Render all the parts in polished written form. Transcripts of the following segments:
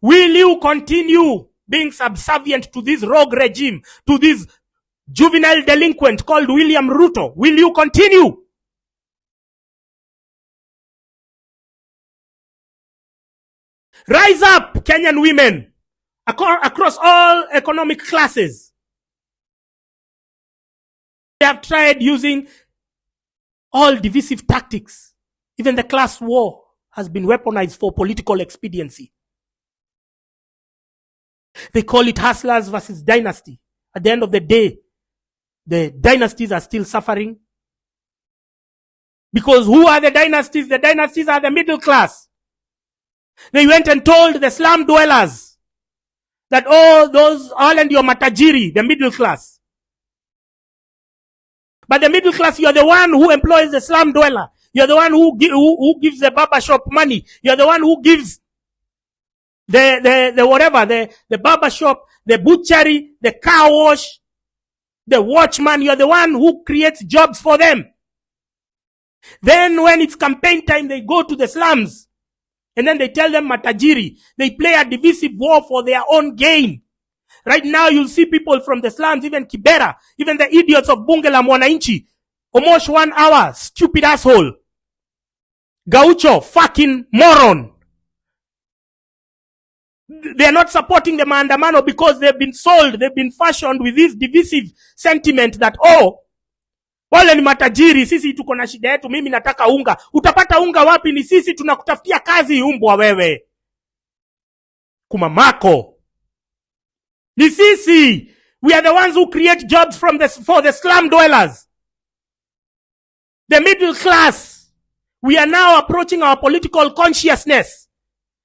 Will you continue being subservient to this rogue regime, to this juvenile delinquent called William Ruto? Will you continue? Rise up, Kenyan women, across all economic classes. They have tried using all divisive tactics. Even the class war has been weaponized for political expediency. They call it hustlers versus dynasty. At the end of the day, the dynasties are still suffering. Because who are the dynasties? The dynasties are the middle class. They went and told the slum dwellers that, oh, those all and your matajiri, the middle class. But the middle class, you're the one who employs the slum dweller. You're the one who gives the barber shop money. You're the one who gives the barber shop, the butchery, the car wash, the watchman. You're the one who creates jobs for them. Then when it's campaign time, they go to the slums. And then they tell them matajiri. They play a divisive war for their own gain. Right now, you'll see people from the slums, even Kibera, even the idiots of Bunge la Mwananchi. Almost 1 hour, stupid asshole. Gaucho, fucking moron. They are not supporting the Maandamano because they've been sold, they've been fashioned with this divisive sentiment that, oh, wale ni matajiri, sisi tuko na shida yetu, mimi nataka unga. Utapata unga wapi? Ni sisi tunakutafutia kazi, umbwa wewe. Kumamako. Ni sisi. We are the ones who create jobs for the slum dwellers. The middle class. We are now approaching our political consciousnness.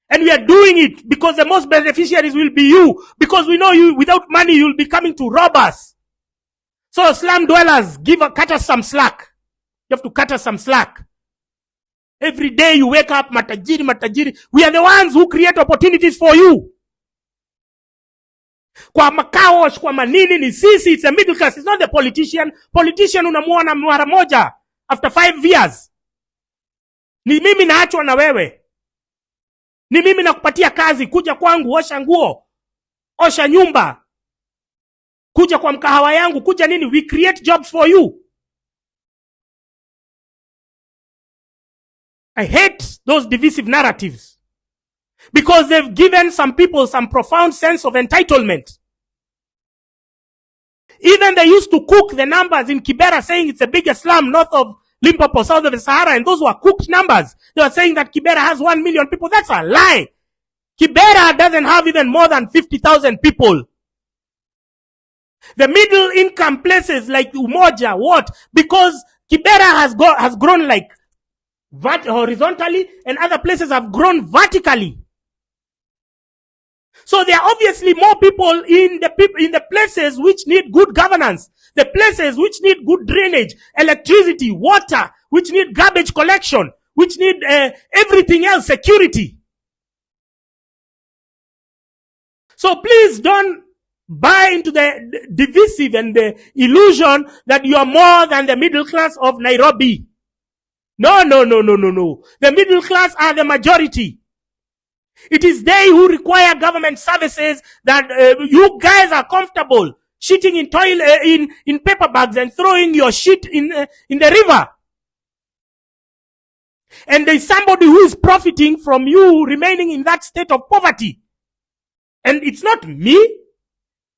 And we are doing it because the most beneficiaries will be you. Because we know you, without money, you'll be coming to rob us. So slum dwellers, cut us some slack. You have to cut us some slack. Every day you wake up, matajiri. We are the ones who create opportunities for you. Kwa makaosh, kwa manini ni sisi, it's a middle class. It's not the politician. Politician unamuona mara moja after 5 years. Ni mimi naachwa na wewe. Ni mimi nakupatia kazi, kuja kwangu, osha nguo, osha nyumba. Kuja kwa mkahawa yangu, kuja nini? We create jobs for you. I hate those divisive narratives. Because they've given some people some profound sense of entitlement. Even they used to cook the numbers in Kibera, saying it's the biggest slum north of Limpopo, south of the Sahara, and those were cooked numbers. They were saying that Kibera has 1 million people. That's a lie. Kibera doesn't have even more than 50,000 people. The middle income places like Umoja, what? Because Kibera has grown like horizontally, and other places have grown vertically. So there are obviously more people in the places which need good governance, the places which need good drainage, electricity, water, which need garbage collection, which need everything else, security. So please don't buy into the divisive and the illusion that you are more than the middle class of Nairobi. No. The middle class are the majority. It is they who require government services that you guys are comfortable shitting in toilet in paper bags and throwing your shit in the river. And there is somebody who is profiting from you remaining in that state of poverty. And it's not me.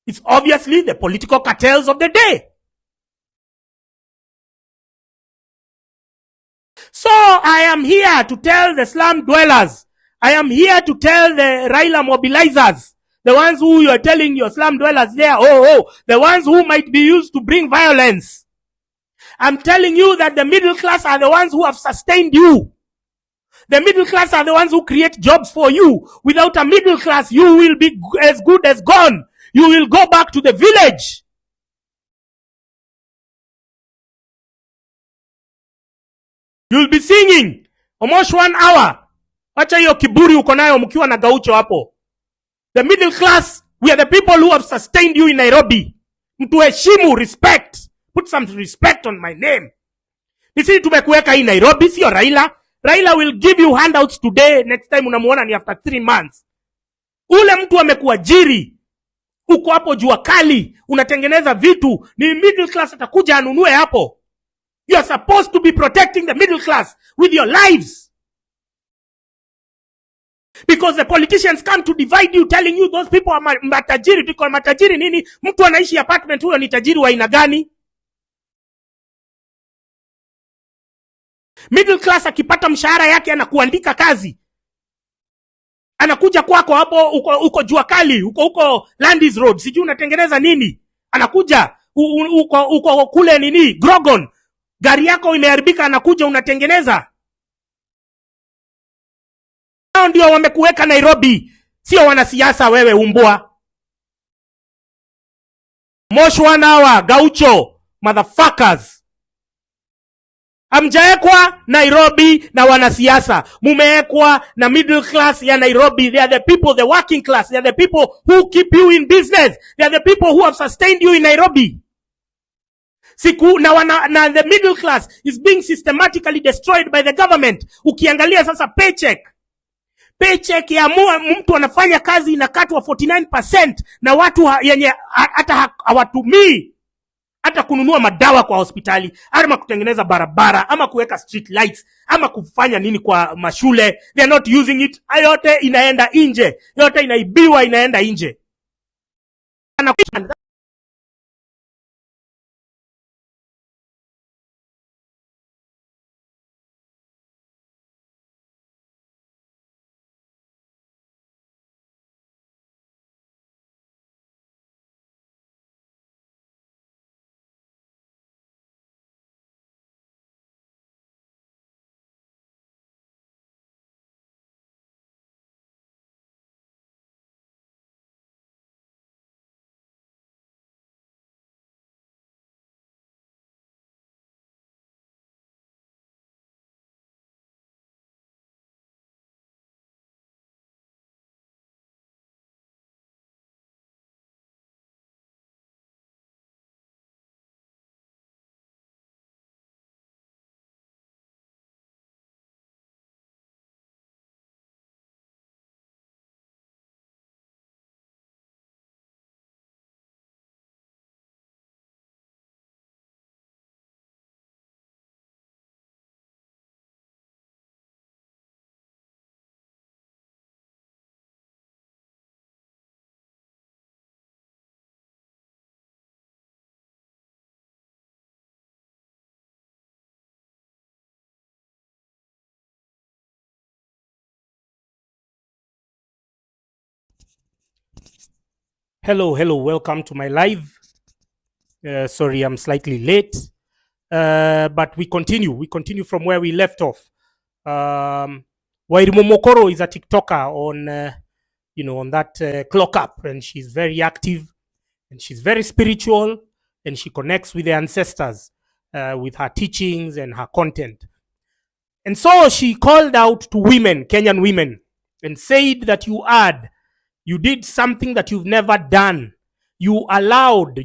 It's obviously the political cartels of the day. So I am here to tell the slum dwellers, I am here to tell the Raila mobilizers, the ones who you are telling your slum dwellers there, the ones who might be used to bring violence. I'm telling you that the middle class are the ones who have sustained you. The middle class are the ones who create jobs for you. Without a middle class, you will be as good as gone. You will go back to the village. You'll be singing almost 1 hour. Wacha hiyo kiburi uko nayo mkiwa na gaucho hapo. The middle class, we are the people who have sustained you in Nairobi. Mtuheshimu, respect. Put some respect on my name. Nisi tumekuweka hii Nairobi, sio Raila. Raila will give you handouts today, next time unamuona ni after 3 months. Ule mtu amekuajiri, uko hapo jua kali, unatengeneza vitu, ni middle class atakuja anunue hapo. You are supposed to be protecting the middle class with your lives. Because the politicians come to divide you, telling you those people are matajiri. Tuko matajiri nini? Mtu anaishi apartment, huyo ni tajiri wa aina gani? Middle class akipata mshahara yake anakuandika kazi, anakuja kwako hapo, uko jua kali, uko Landis Road, sijui unatengeneza nini, anakuja uko kule nini Grogon, gari yako imeharibika, anakuja unatengeneza. Hao ndio wamekuweka Nairobi, sio wanasiasa wewe umbwa. Moshwanawa, Gaucho, motherfuckers. Amjaekwa Nairobi na wanasiasa, mumeekwa na middle class ya Nairobi. They are the people, the working class. They are the people who keep you in business. They are the people who have sustained you in Nairobi. Siku na the middle class is being systematically destroyed by the government. Ukiangalia sasa paycheck ya mtu anafanya kazi inakatwa 49% na watu yenye hata hawatumii hata kununua madawa kwa hospitali, ama kutengeneza barabara, ama kuweka street lights, ama kufanya nini kwa mashule. They are not using it. Yote inaenda nje, yote inaibiwa, inaenda nje. Hello, welcome to my live. Sorry, I'm slightly late, but we continue from where we left off. Wairimu Mokoro is a TikToker on that clock up, and she's very active, and she's very spiritual, and she connects with the ancestors with her teachings and her content. And so she called out to women, Kenyan women, and said that you did something that you've never done. You've allowed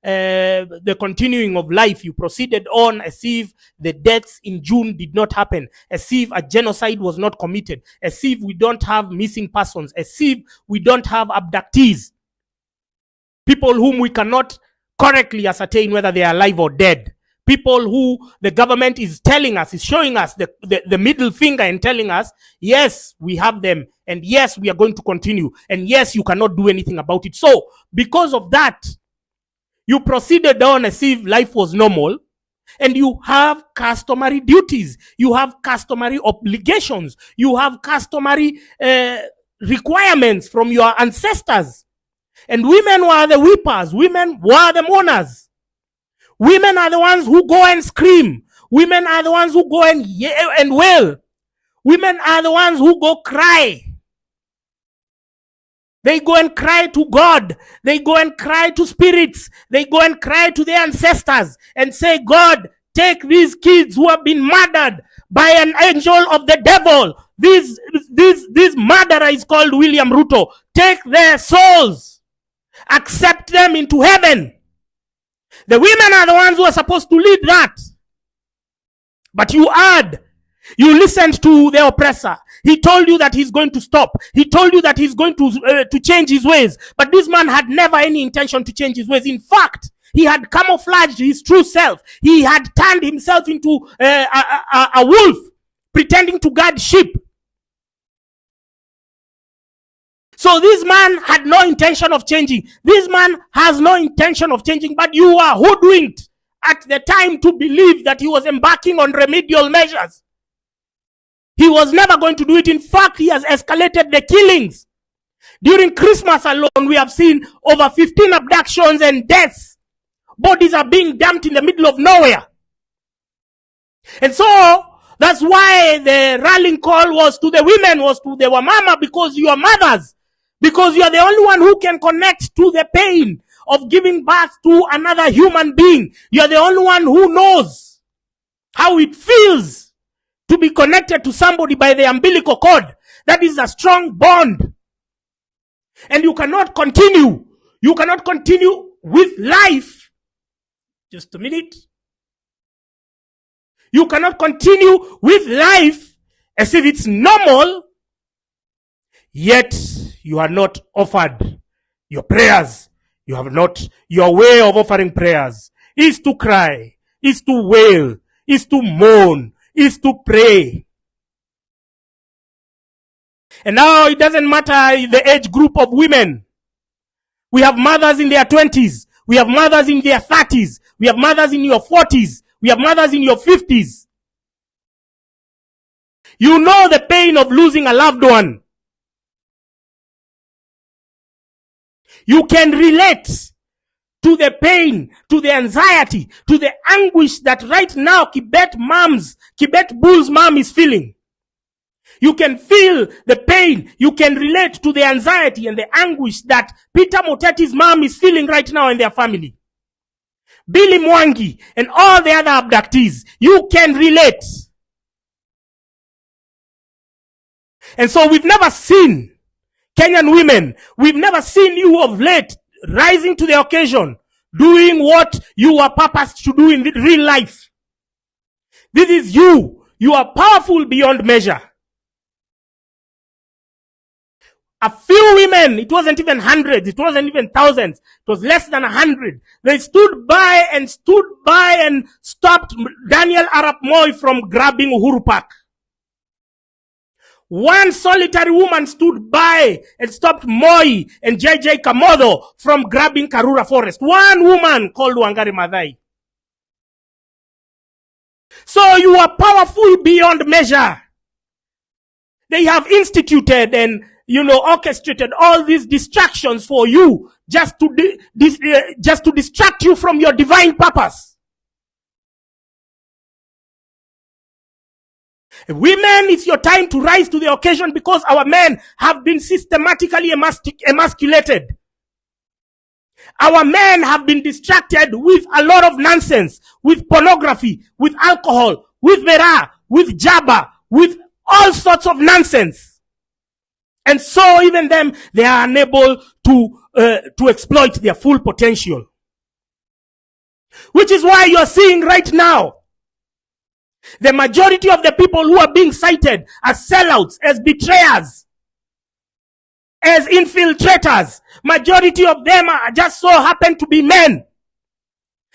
the continuing of life. You proceeded on as if the deaths in June did not happen, as if a genocide was not committed, as if we don't have missing persons, as if we don't have abductees, people whom we cannot correctly ascertain whether they are alive or dead. People who the government is showing us the middle finger and telling us, yes, we have them, and yes, we are going to continue, and yes, you cannot do anything about it. So, because of that, you proceeded on as if life was normal, and you have customary duties, you have customary obligations, you have customary requirements from your ancestors. And women were the weepers, women were the mourners. Women are the ones who go and scream. Women are the ones who go and wail. Women are the ones who go cry. They go and cry to God. They go and cry to spirits. They go and cry to their ancestors and say, God, take these kids who have been murdered by an angel of the devil. This murderer is called William Ruto. Take their souls. Accept them into heaven. The women are the ones who are supposed to lead that. But you add You listened to the oppressor. He told you that he's going to stop. He told you that he's going to change his ways. But this man had never any intention to change his ways. In fact, he had camouflaged his true self. He had turned himself into a wolf, pretending to guard sheep. So this man had no intention of changing. This man has no intention of changing, but you are hoodwinked at the time to believe that he was embarking on remedial measures. He was never going to do it. In fact, he has escalated the killings. During Christmas alone, we have seen over 15 abductions and deaths. Bodies are being dumped in the middle of nowhere. And so, that's why the rallying call was to the women, was to the wamama, because you are mothers. Because you are the only one who can connect to the pain of giving birth to another human being. You are the only one who knows how it feels to be connected to somebody by the umbilical cord. That is a strong bond. And you cannot continue. You cannot continue with life. Just a minute. You cannot continue with life as if it's normal, yet you are not offered your prayers. You have not, your way of offering prayers is to cry, is to wail, is to moan, is to pray. And now it doesn't matter the age group of women. We have mothers in their 20s. We have mothers in their 30s. We have mothers in your 40s. We have mothers in your 50s. You know the pain of losing a loved one. You can relate to the pain, to the anxiety, to the anguish that right now Kibet Bull's mom is feeling. You can feel the pain. You can relate to the anxiety and the anguish that Peter Moteti's mom is feeling right now in their family. Billy Mwangi and all the other abductees. You can relate. And so we've never seen Kenyan women, we've never seen you of late rising to the occasion, doing what you were purposed to do in real life. This is you. You are powerful beyond measure. A few women, it wasn't even hundreds, it wasn't even thousands, it was less than 100. They stood by and stopped Daniel Arap Moi from grabbing Uhuru Park. One solitary woman stood by and stopped Moi and JJ Kamodo from grabbing Karura Forest. One woman called Wangari Maathai. So you are powerful beyond measure. They have instituted and orchestrated all these distractions for you just to distract you from your divine purpose. Women, it's your time to rise to the occasion because our men have been systematically emasculated. Our men have been distracted with a lot of nonsense, with pornography, with alcohol, with vera, with jabba, with all sorts of nonsense. And so even them, they are unable to exploit their full potential. Which is why you're seeing right now the majority of the people who are being cited as sellouts, as betrayers, as infiltrators, majority of them are just so happen to be men.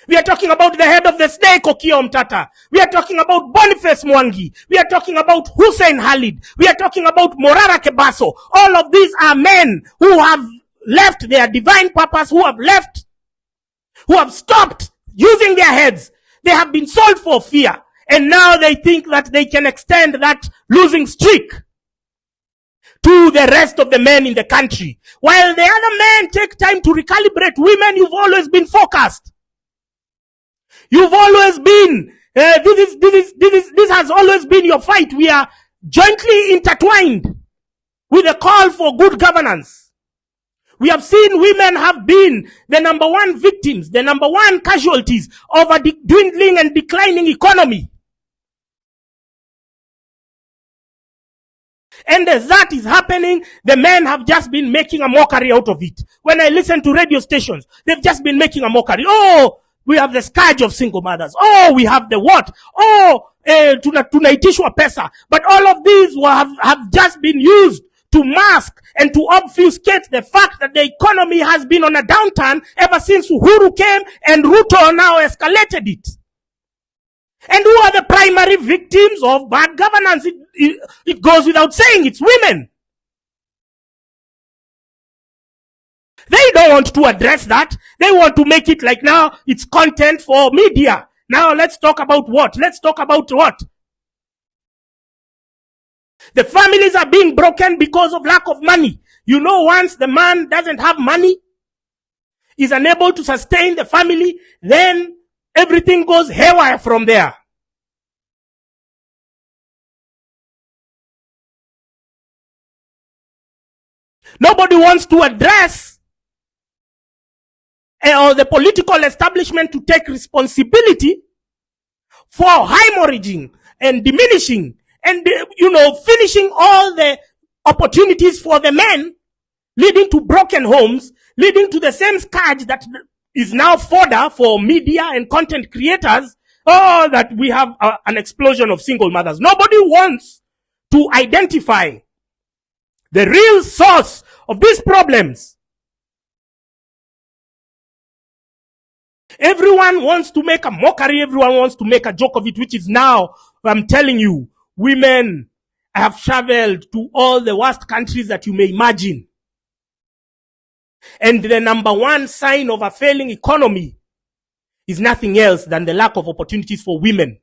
We are talking about the head of the snake, Okiya Omtata. We are talking about Boniface Mwangi. We are talking about Hussein Khalid. We are talking about Morara Kebaso. All of these are men who have left their divine purpose, who have stopped using their heads. They have been sold for fear. And now they think that they can extend that losing streak to the rest of the men in the country. While the other men take time to recalibrate, women, you've always been focused. You've always been, this has always been your fight. We are jointly intertwined with a call for good governance. We have seen women have been the number one victims, the number one casualties of a dwindling and declining economy. And as that is happening, the men have just been making a mockery out of it. When I listen to radio stations, they've just been making a mockery. Oh, We have the scourge of single mothers. Oh, we have the what? Oh, tunaitishwa pesa. But all of these have just been used to mask and to obfuscate the fact that the economy has been on a downturn ever since Uhuru came and Ruto now escalated it. And who are the primary victims of bad governance? It goes without saying, it's women. They don't want to address that. They want to make it like now it's content for media. Now let's talk about what? Let's talk about what? The families are being broken because of lack of money. You know, once the man doesn't have money, is unable to sustain the family, then everything goes haywire from there. Nobody wants to address or the political establishment to take responsibility for hemorrhaging and diminishing and, finishing all the opportunities for the men, leading to broken homes, leading to the same scourge that is now fodder for media and content creators. Oh, that we have an explosion of single mothers. Nobody wants to identify the real source of these problems. Everyone wants to make a mockery. Everyone wants to make a joke of it, which is now, I'm telling you, women have traveled to all the worst countries that you may imagine. And the number one sign of a failing economy is nothing else than the lack of opportunities for women.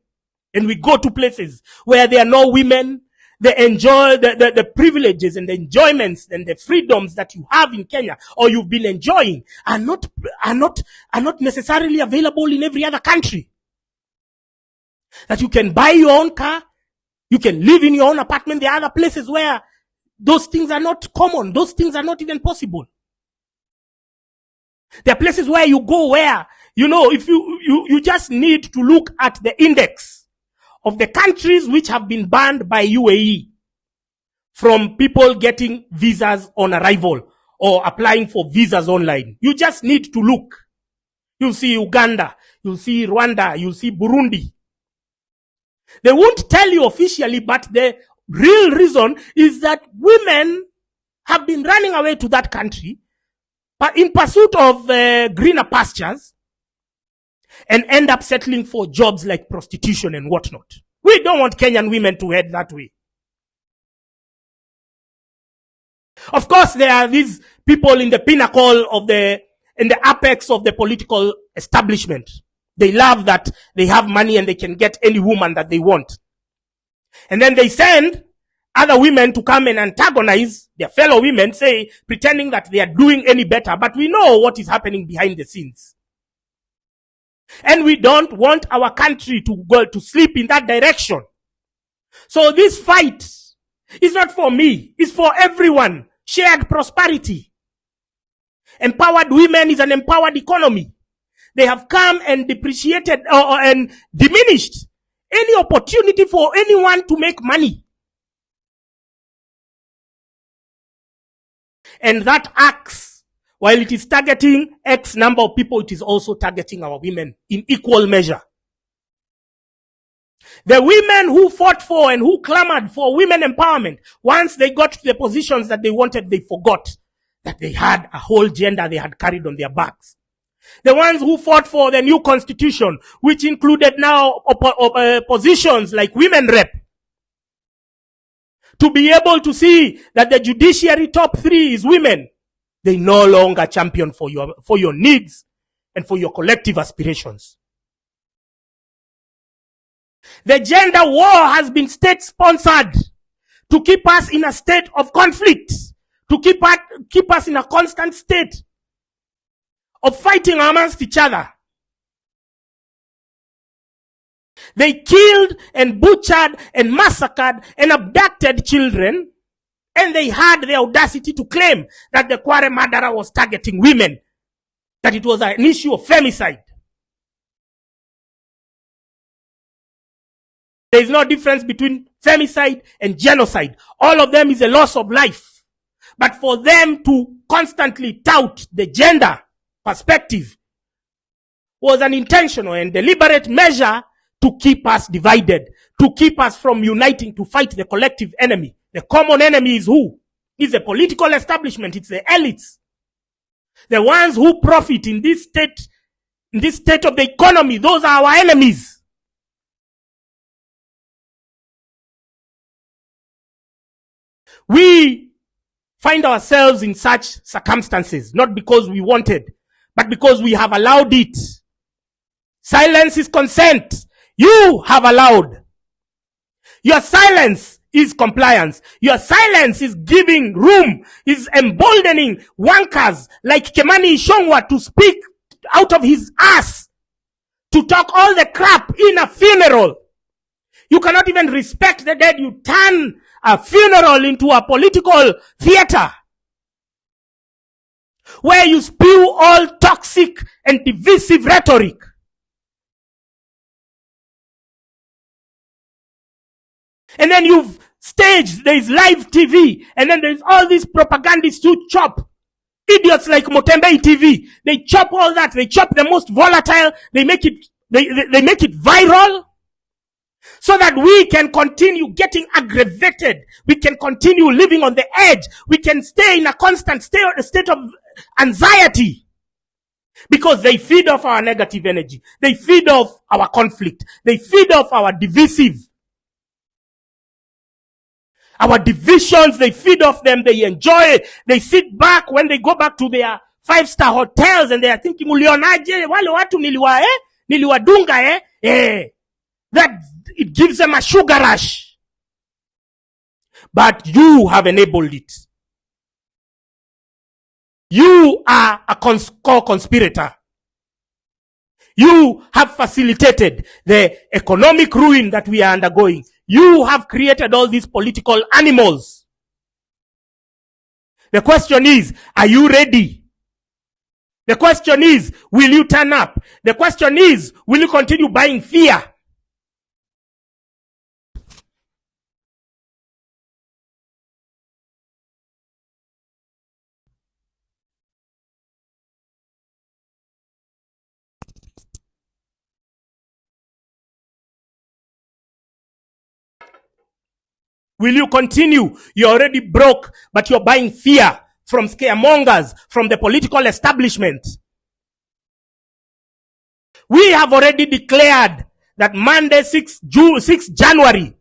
And we go to places where there are no women. They enjoy the privileges and the enjoyments and the freedoms that you have in Kenya or you've been enjoying are not necessarily available in every other country. That you can buy your own car, you can live in your own apartment. There are other places where those things are not common. Those things are not even possible. There are places where you go where, if you just need to look at the index of the countries which have been banned by UAE from people getting visas on arrival or applying for visas online. You just need to look. You'll see Uganda, you'll see Rwanda, you'll see Burundi. They won't tell you officially, but the real reason is that women have been running away to that country but in pursuit of greener pastures and end up settling for jobs like prostitution and whatnot. We don't want Kenyan women to head that way. Of course, there are these people in the pinnacle of in the apex of the political establishment. They love that they have money and they can get any woman that they want. And then they send other women to come and antagonize their fellow women, pretending that they are doing any better. But we know what is happening behind the scenes. And we don't want our country to go to sleep in that direction. So this fight is not for me. It's for everyone. Shared prosperity. Empowered women is an empowered economy. They have come and depreciated and diminished any opportunity for anyone to make money. And that axe, while it is targeting X number of people, it is also targeting our women in equal measure. The women who fought for and who clamored for women empowerment, once they got to the positions that they wanted, they forgot that they had a whole gender they had carried on their backs. The ones who fought for the new constitution, which included now positions like women rep, to be able to see that the judiciary top 3 is women, they no longer champion for your needs and for your collective aspirations. The gender war has been state-sponsored to keep us in a state of conflict, to keep us in a constant state of fighting amongst each other. They killed and butchered and massacred and abducted children, and they had the audacity to claim that the Kware murderer was targeting women, that it was an issue of femicide. There is no difference between femicide and genocide. All of them is a loss of life. But for them to constantly tout the gender perspective was an intentional and deliberate measure to keep us divided, to keep us from uniting to fight the collective enemy. The common enemy is who? It's the political establishment. It's the elites. The ones who profit in this state of the economy. Those are our enemies. We find ourselves in such circumstances, not because we wanted, but because we have allowed it. Silence is consent. You have allowed. Your silence is compliance. Your silence is giving room, is emboldening wankers like Kemani Ishongwa to speak out of his ass, to talk all the crap in a funeral. You cannot even respect the dead. You turn a funeral into a political theater where you spew all toxic and divisive rhetoric. And then you've staged, there's live TV, and then there's all these propagandists who chop. Idiots like Motembei TV. They chop all that. They chop the most volatile. They make it viral so that we can continue getting aggravated. We can continue living on the edge. We can stay in a constant state of anxiety because they feed off our negative energy. They feed off our conflict. They feed off our divisive. Our divisions, they feed off them, they enjoy it. They sit back when they go back to their 5-star hotels and they are thinking, ulionaje, wale watu niliwadunga, that it gives them a sugar rush. But you have enabled it. You are a co-conspirator. You have facilitated the economic ruin that we are undergoing. You have created all these political animals. The question is, are you ready? The question is, will you turn up? The question is, will you continue buying fear? Will you continue? You're already broke, but you're buying fear from scaremongers, from the political establishment. We have already declared that Monday, 6 January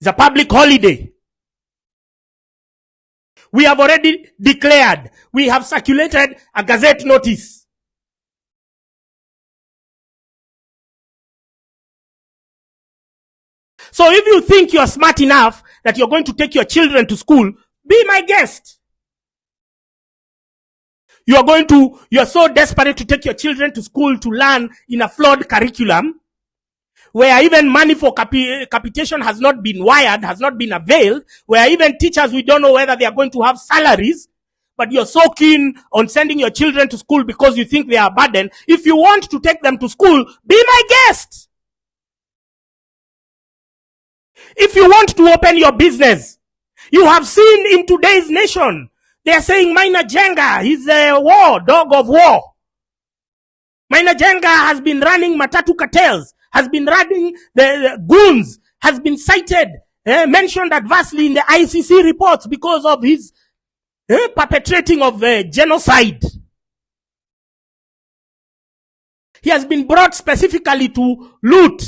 is a public holiday. We have already declared, we have circulated a gazette notice. So if you think you're smart enough that you're going to take your children to school, be my guest. You're so desperate to take your children to school to learn in a flawed curriculum, where even money for capitation has not been wired, has not been availed, where even teachers, we don't know whether they are going to have salaries, but you're so keen on sending your children to school because you think they are a burden. If you want to take them to school, be my guest. If you want to open your business, you have seen in today's nation, they are saying Maina Jenga is a dog of war. Maina Jenga has been running Matatu cartels, has been running the goons, has been cited, mentioned adversely in the ICC reports because of his perpetrating of genocide. He has been brought specifically to loot,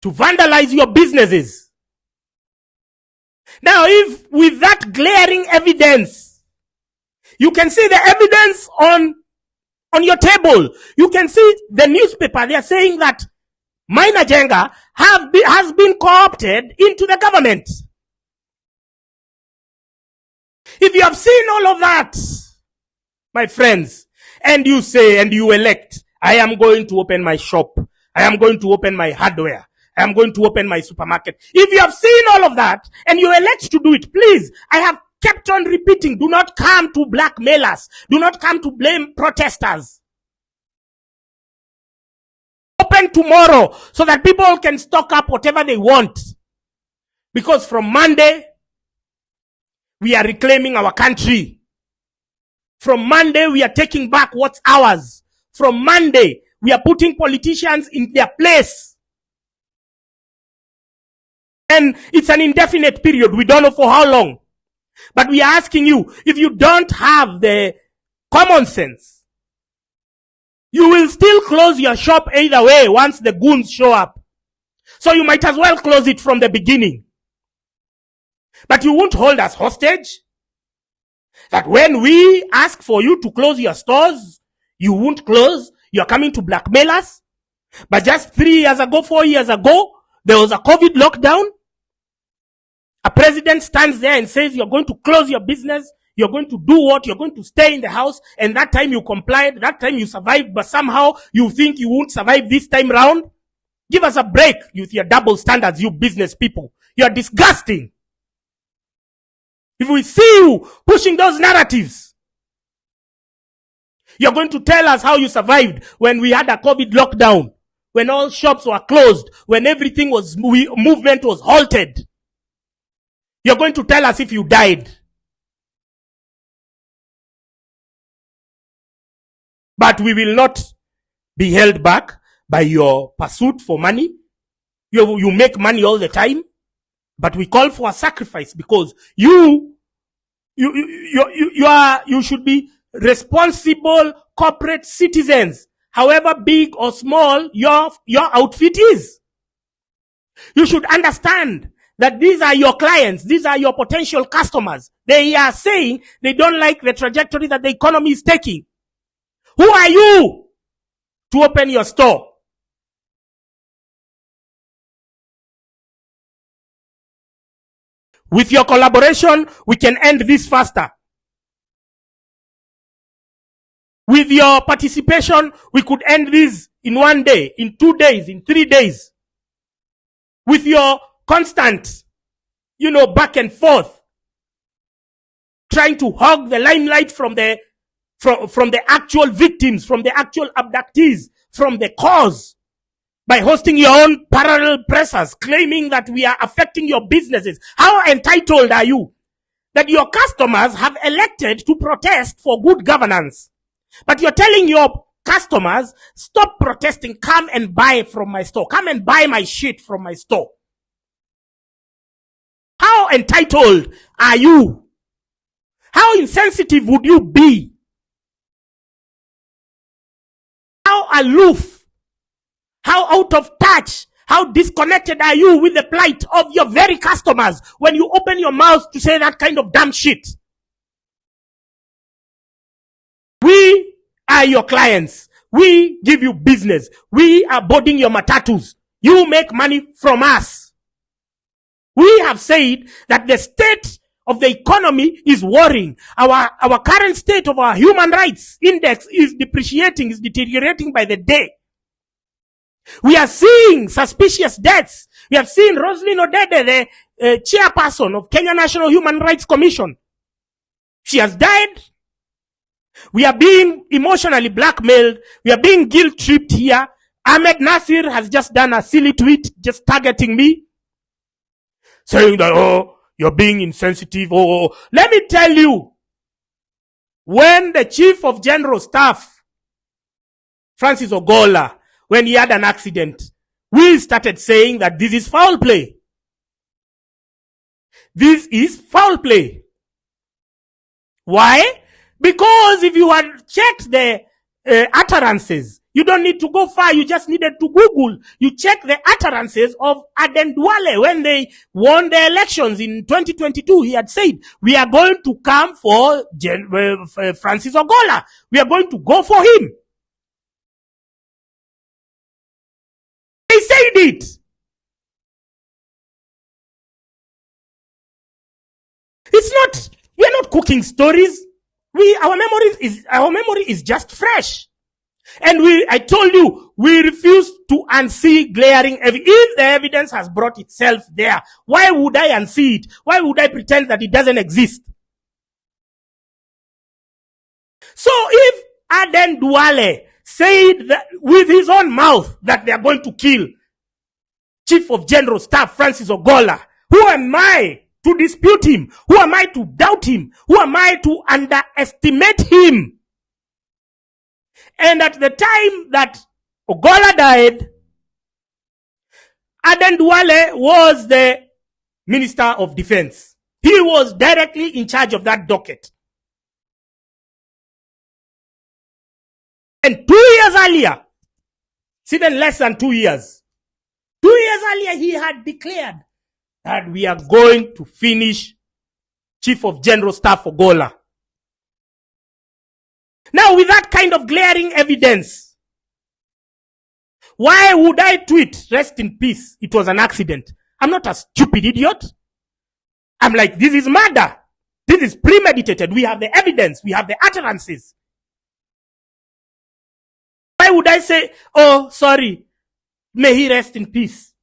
to vandalize your businesses. Now, if with that glaring evidence, you can see the evidence on your table. You can see the newspaper. They are saying that Maina Jenga has been co-opted into the government. If you have seen all of that, my friends, and you say, and you elect, I am going to open my shop. I am going to open my hardware. I am going to open my supermarket. If you have seen all of that and you elect to do it, please, I have kept on repeating, do not come to blackmail us. Do not come to blame protesters. Open tomorrow so that people can stock up whatever they want. Because from Monday, we are reclaiming our country. From Monday, we are taking back what's ours. from Monday, we are putting politicians in their place. And it's an indefinite period. We don't know for how long. But we are asking you, if you don't have the common sense, you will still close your shop either way once the goons show up. So you might as well close it from the beginning. But you won't hold us hostage. That when we ask for you to close your stores, you won't close. You're coming to blackmail us. But just 3 years ago, 4 years ago, there was a COVID lockdown. A president stands there and says, you're going to close your business. You're going to do what? You're going to stay in the house. And that time you complied. That time you survived. But somehow you think you won't survive this time round. Give us a break with your double standards, you business people. You're disgusting. If we see you pushing those narratives, you're going to tell us how you survived when we had a COVID lockdown, when all shops were closed, when everything was, movement was halted. You're going to tell us if you died. But we will not be held back by your pursuit for money. You make money all the time. But we call for a sacrifice because you should be responsible corporate citizens, however big or small your outfit is. You should understand that these are your clients, these are your potential customers. They are saying they don't like the trajectory that the economy is taking. Who are you to open your store? With your collaboration, we can end this faster. With your participation, we could end this in 1 day, in 2 days, in 3 days. With your constant, back and forth, trying to hog the limelight from the actual victims, from the actual abductees, from the cause, by hosting your own parallel pressers, claiming that we are affecting your businesses. How entitled are you that your customers have elected to protest for good governance? But you're telling your customers, stop protesting, come and buy from my store. Come and buy my shit from my store. How entitled are you? How insensitive would you be? How aloof? How out of touch, how disconnected are you with the plight of your very customers when you open your mouth to say that kind of damn shit? We are your clients. We give you business. We are boarding your matatus. You make money from us. We have said that the state of the economy is worrying. Our current state of our human rights index is depreciating, is deteriorating by the day. We are seeing suspicious deaths. We have seen Roslyn Odede, the chairperson of Kenya National Human Rights Commission. She has died. We are being emotionally blackmailed. We are being guilt-tripped here. Ahmed Nasir has just done a silly tweet just targeting me, saying that, you're being insensitive. Let me tell you, when the Chief of General Staff, Francis Ogola, when he had an accident, we started saying that this is foul play. This is foul play. Why? Because if you had checked the utterances, you don't need to go far. You just needed to Google. You check the utterances of Aden Duale when they won the elections in 2022. He had said, we are going to come for Francis Ogola. We are going to go for him. They said it. It's not, we are not cooking stories. Our memory is just fresh. And I told you, we refuse to unsee glaring evidence. If the evidence has brought itself there, why would I unsee it? Why would I pretend that it doesn't exist? So if Aden Duale said that with his own mouth that they are going to kill Chief of General Staff Francis Ogola, who am I to dispute him? Who am I to doubt him? Who am I to underestimate him? And at the time that Ogola died, Aden Duale was the Minister of Defense. He was directly in charge of that docket. And 2 years earlier, it's even less than 2 years, 2 years earlier, he had declared that we are going to finish Chief of General Staff Ogola. Now, with that kind of glaring evidence, why would I tweet, rest in peace, it was an accident? I'm not a stupid idiot. I'm like, this is murder. This is premeditated. We have the evidence. We have the utterances. Why would I say, oh, sorry, may he rest in peace?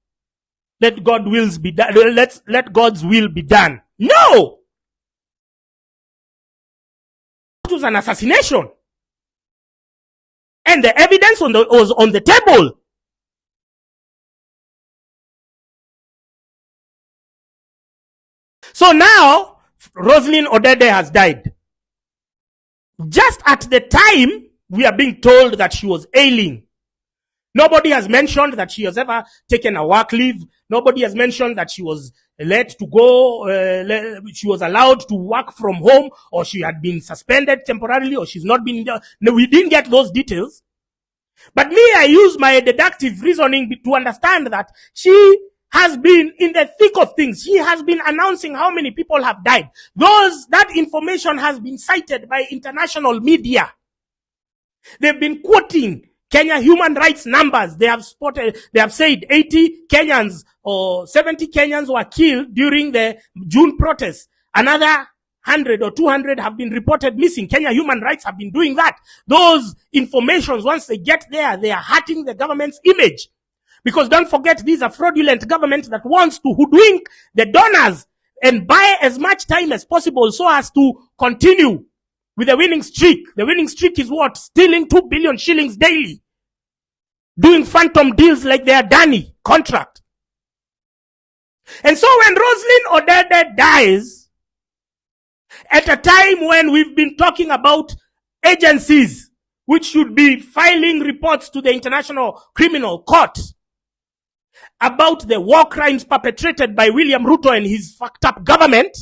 Let God's will be done. Let God's will be done. No! It was an assassination. And the evidence was on the table. So now, Rosalyn Odede has died. Just at the time, we are being told that she was ailing. Nobody has mentioned that she has ever taken a work leave. Nobody has mentioned that she was let to go, she was allowed to work from home, or she had been suspended temporarily, or she's not been. No, we didn't get those details. But me, I use my deductive reasoning to understand that she has been in the thick of things. She has been announcing how many people have died. That information has been cited by international media. They've been quoting Kenya human rights numbers. They have said 80 Kenyans or 70 Kenyans were killed during the June protests. Another 100 or 200 have been reported missing. Kenya human rights have been doing that. Those informations, once they get there, they are hurting the government's image. Because don't forget, these are fraudulent government that wants to hoodwink the donors and buy as much time as possible so as to continue with the winning streak. The winning streak is what? Stealing 2 billion shillings daily. Doing phantom deals like their Danny contract. And so when Rosalyn Odede dies, at a time when we've been talking about agencies which should be filing reports to the International Criminal Court about the war crimes perpetrated by William Ruto and his fucked up government,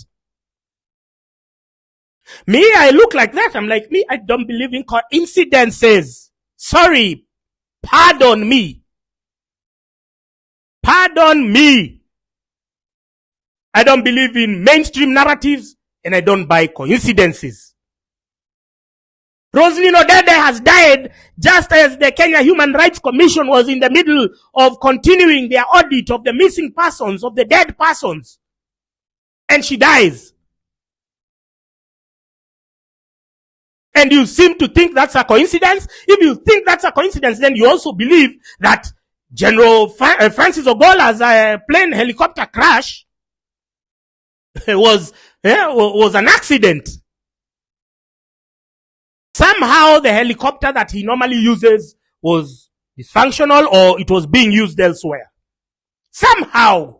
me, I look like that. I'm like, me, I don't believe in coincidences. Sorry. Pardon me. Pardon me. I don't believe in mainstream narratives and I don't buy coincidences. Rosalyn Odede has died just as the Kenya Human Rights Commission was in the middle of continuing their audit of the missing persons, of the dead persons. And she dies. And you seem to think that's a coincidence? If you think that's a coincidence, then you also believe that General Francis Ogola's plane helicopter crash was an accident. Somehow the helicopter that he normally uses was dysfunctional or it was being used elsewhere. Somehow.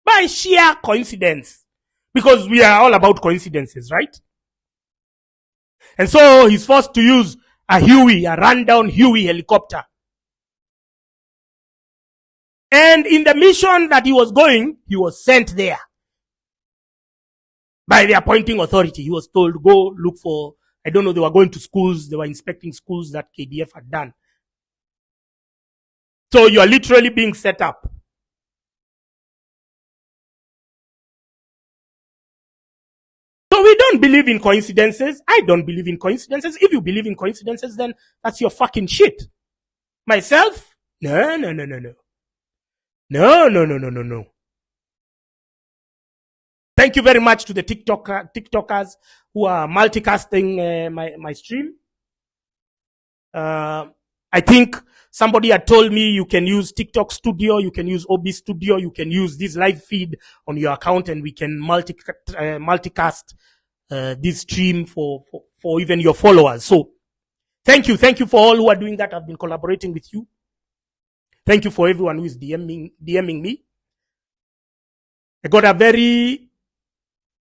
By sheer coincidence. Because we are all about coincidences, right? And so he's forced to use a Huey, a rundown Huey helicopter. And in the mission that he was going, he was sent there by the appointing authority. He was told, go look for, I don't know, they were going to schools, they were inspecting schools that KDF had done. So you are literally being set up. So we don't believe in coincidences. I don't believe in coincidences. If you believe in coincidences, then that's your fucking shit. Myself? No. No. Thank you very much to the TikTokers who are multicasting my stream. I think somebody had told me you can use TikTok Studio, you can use OB Studio, you can use this live feed on your account, and we can multicast this stream for even your followers. So thank you for all who are doing that. I've been collaborating with you. Thank you for everyone who is DMing me. I got a very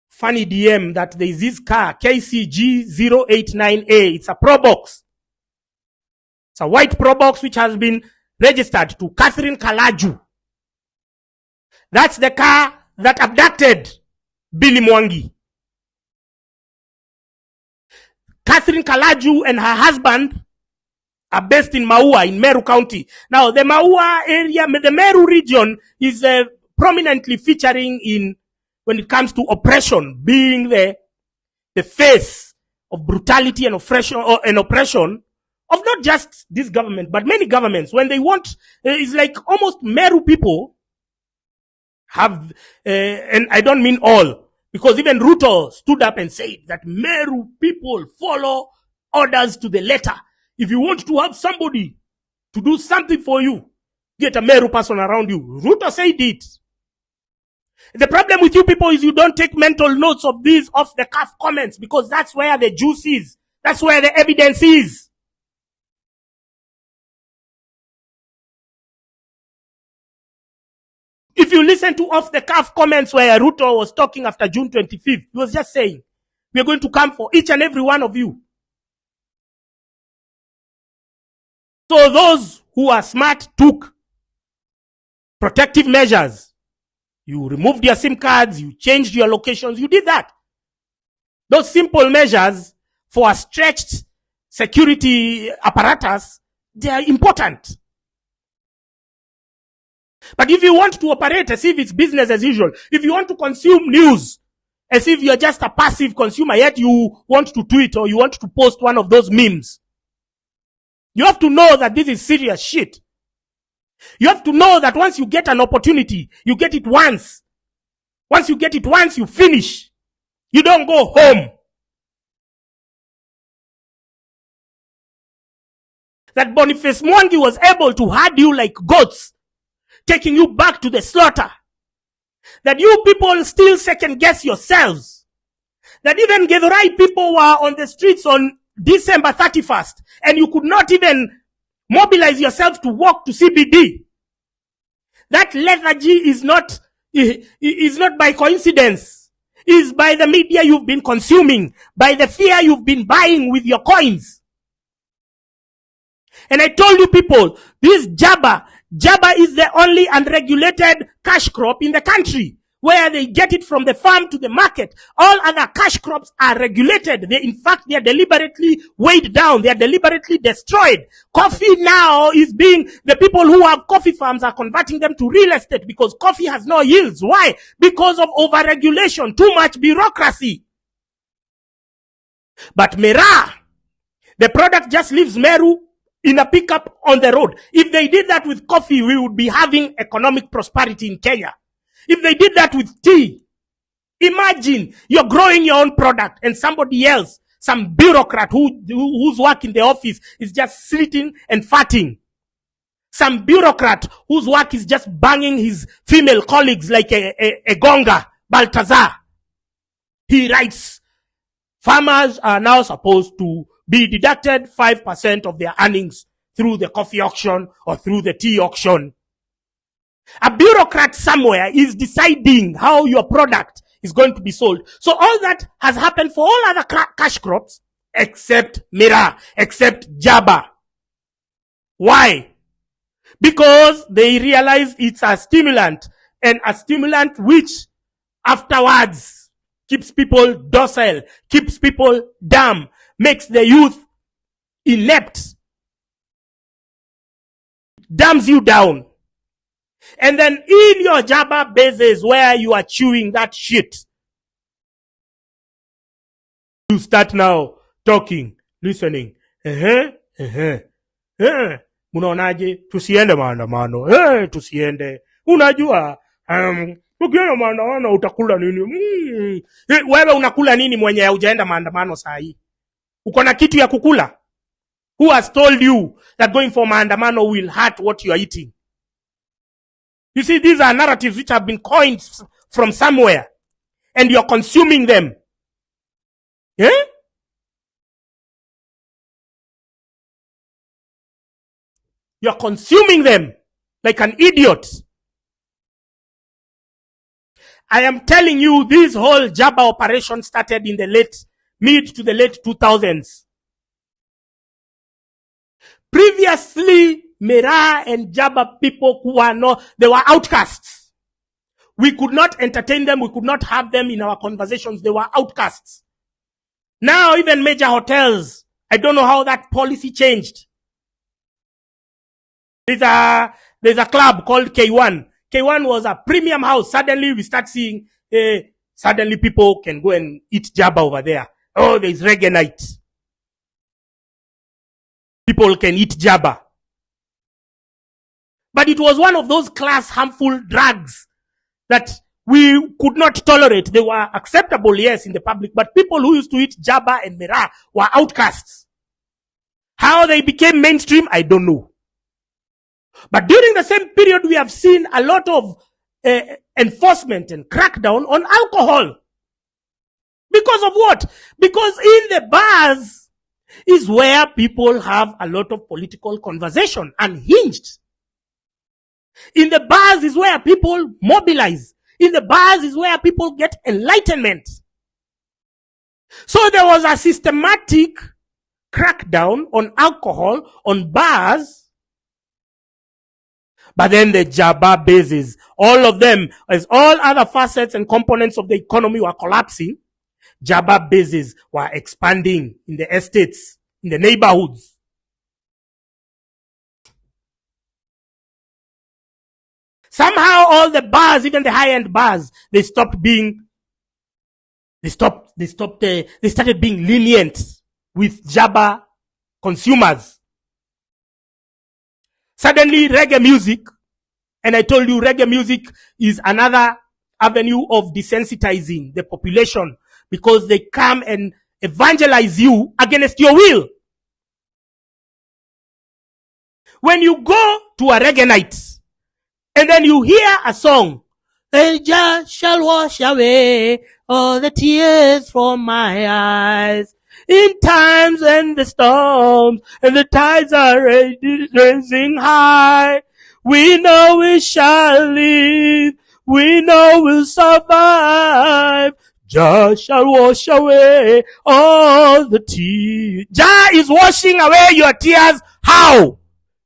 funny DM that there is this car KCG 089A. It's a Pro Box. It's a white pro box which has been registered to Catherine Kalaju. That's the car that abducted Billy Mwangi. Catherine Kalaju and her husband are based in Maua in Meru County. Now, the Maua area, the Meru region is prominently featuring in, when it comes to oppression, being the face of brutality and oppression of not just this government, but many governments. When they want, it's like almost Meru people have, and I don't mean all, because even Ruto stood up and said that Meru people follow orders to the letter. If you want to have somebody to do something for you, get a Meru person around you. Ruto said it. The problem with you people is you don't take mental notes of these off the cuff comments, because that's where the juice is. That's where the evidence is. If you listen to off the cuff comments where Ruto was talking after June 25th, he was just saying, we're going to come for each and every one of you. So those who are smart took protective measures. You removed your SIM cards, you changed your locations, you did that. Those simple measures for a stretched security apparatus, they are important. But if you want to operate as if it's business as usual, if you want to consume news as if you're just a passive consumer, yet you want to tweet or you want to post one of those memes, you have to know that this is serious shit. You have to know that once you get an opportunity, you get it once. Once you get it once, you finish. You don't go home. That Boniface Mwangi was able to herd you like goats, taking you back to the slaughter. That you people still second guess yourselves. That even Githurai people were on the streets on December 31st and you could not even mobilize yourselves to walk to CBD. That lethargy is not by coincidence. It's by the media you've been consuming, by the fear you've been buying with your coins. And I told you people, this Jabba is the only unregulated cash crop in the country, where they get it from the farm to the market. All other cash crops are regulated. In fact, they are deliberately weighed down. They are deliberately destroyed. Coffee now is the people who have coffee farms are converting them to real estate because coffee has no yields. Why? Because of overregulation, too much bureaucracy. But Mera, the product just leaves Meru in a pickup on the road. If they did that with coffee, we would be having economic prosperity in Kenya. If they did that with tea, imagine you're growing your own product and somebody else, some bureaucrat whose work in the office is just sitting and farting. Some bureaucrat whose work is just banging his female colleagues like a gonga, Baltazar. He writes, farmers are now supposed to be deducted 5% of their earnings through the coffee auction or through the tea auction. A bureaucrat somewhere is deciding how your product is going to be sold. So all that has happened for all other cash crops except Mira, except Jabba. Why? Because they realize it's a stimulant, and a stimulant which afterwards keeps people docile, keeps people dumb, makes the youth inept, dumbs you down. And then in your Jabba bases where you are chewing that shit, you start now talking, listening. Munaonaje tusiende maandamano? Tusiende. Unajua ukienda maandamano utakula nini? Wewe unakula nini mwenye hujaenda maandamano saa hii? Uko na kitu ya kukula? Who has told you that going for maandamano will hurt what you are eating? You see, these are narratives which have been coined from somewhere, and you're consuming them. Yeah? You're consuming them like an idiot. I am telling you, this whole Jabba operation started in the mid to the late 2000s. Previously, Mera and Jaba people they were outcasts. We could not entertain them. We could not have them in our conversations. They were outcasts. Now, even major hotels, I don't know how that policy changed. There's a club called K1. K1 was a premium house. Suddenly, we start seeing, suddenly people can go and eat Jaba over there. Oh, there's reggae night. People can eat Jaba. But it was one of those class harmful drugs that we could not tolerate. They were acceptable, yes, in the public, but people who used to eat Jaba and Mera were outcasts. How they became mainstream, I don't know. But during the same period, we have seen a lot of enforcement and crackdown on alcohol. Because of what? Because in the bars is where people have a lot of political conversation, unhinged. In the bars is where people mobilize. In the bars is where people get enlightenment. So there was a systematic crackdown on alcohol, on bars. But then the Jaba bases, all of them, as all other facets and components of the economy were collapsing, Jaba bases were expanding in the estates, in the neighborhoods. Somehow all the bars, even the high-end bars, they started being lenient with Jaba consumers. Suddenly reggae music, and I told you reggae music is another avenue of desensitizing the population because they come and evangelize you against your will. When you go to a reggae night, and then you hear a song, Elijah shall wash away all the tears from my eyes. In times and the storms and the tides are rising high, we know we shall live, we know we'll survive. Jah shall wash away all the tears. Jah is washing away your tears. How?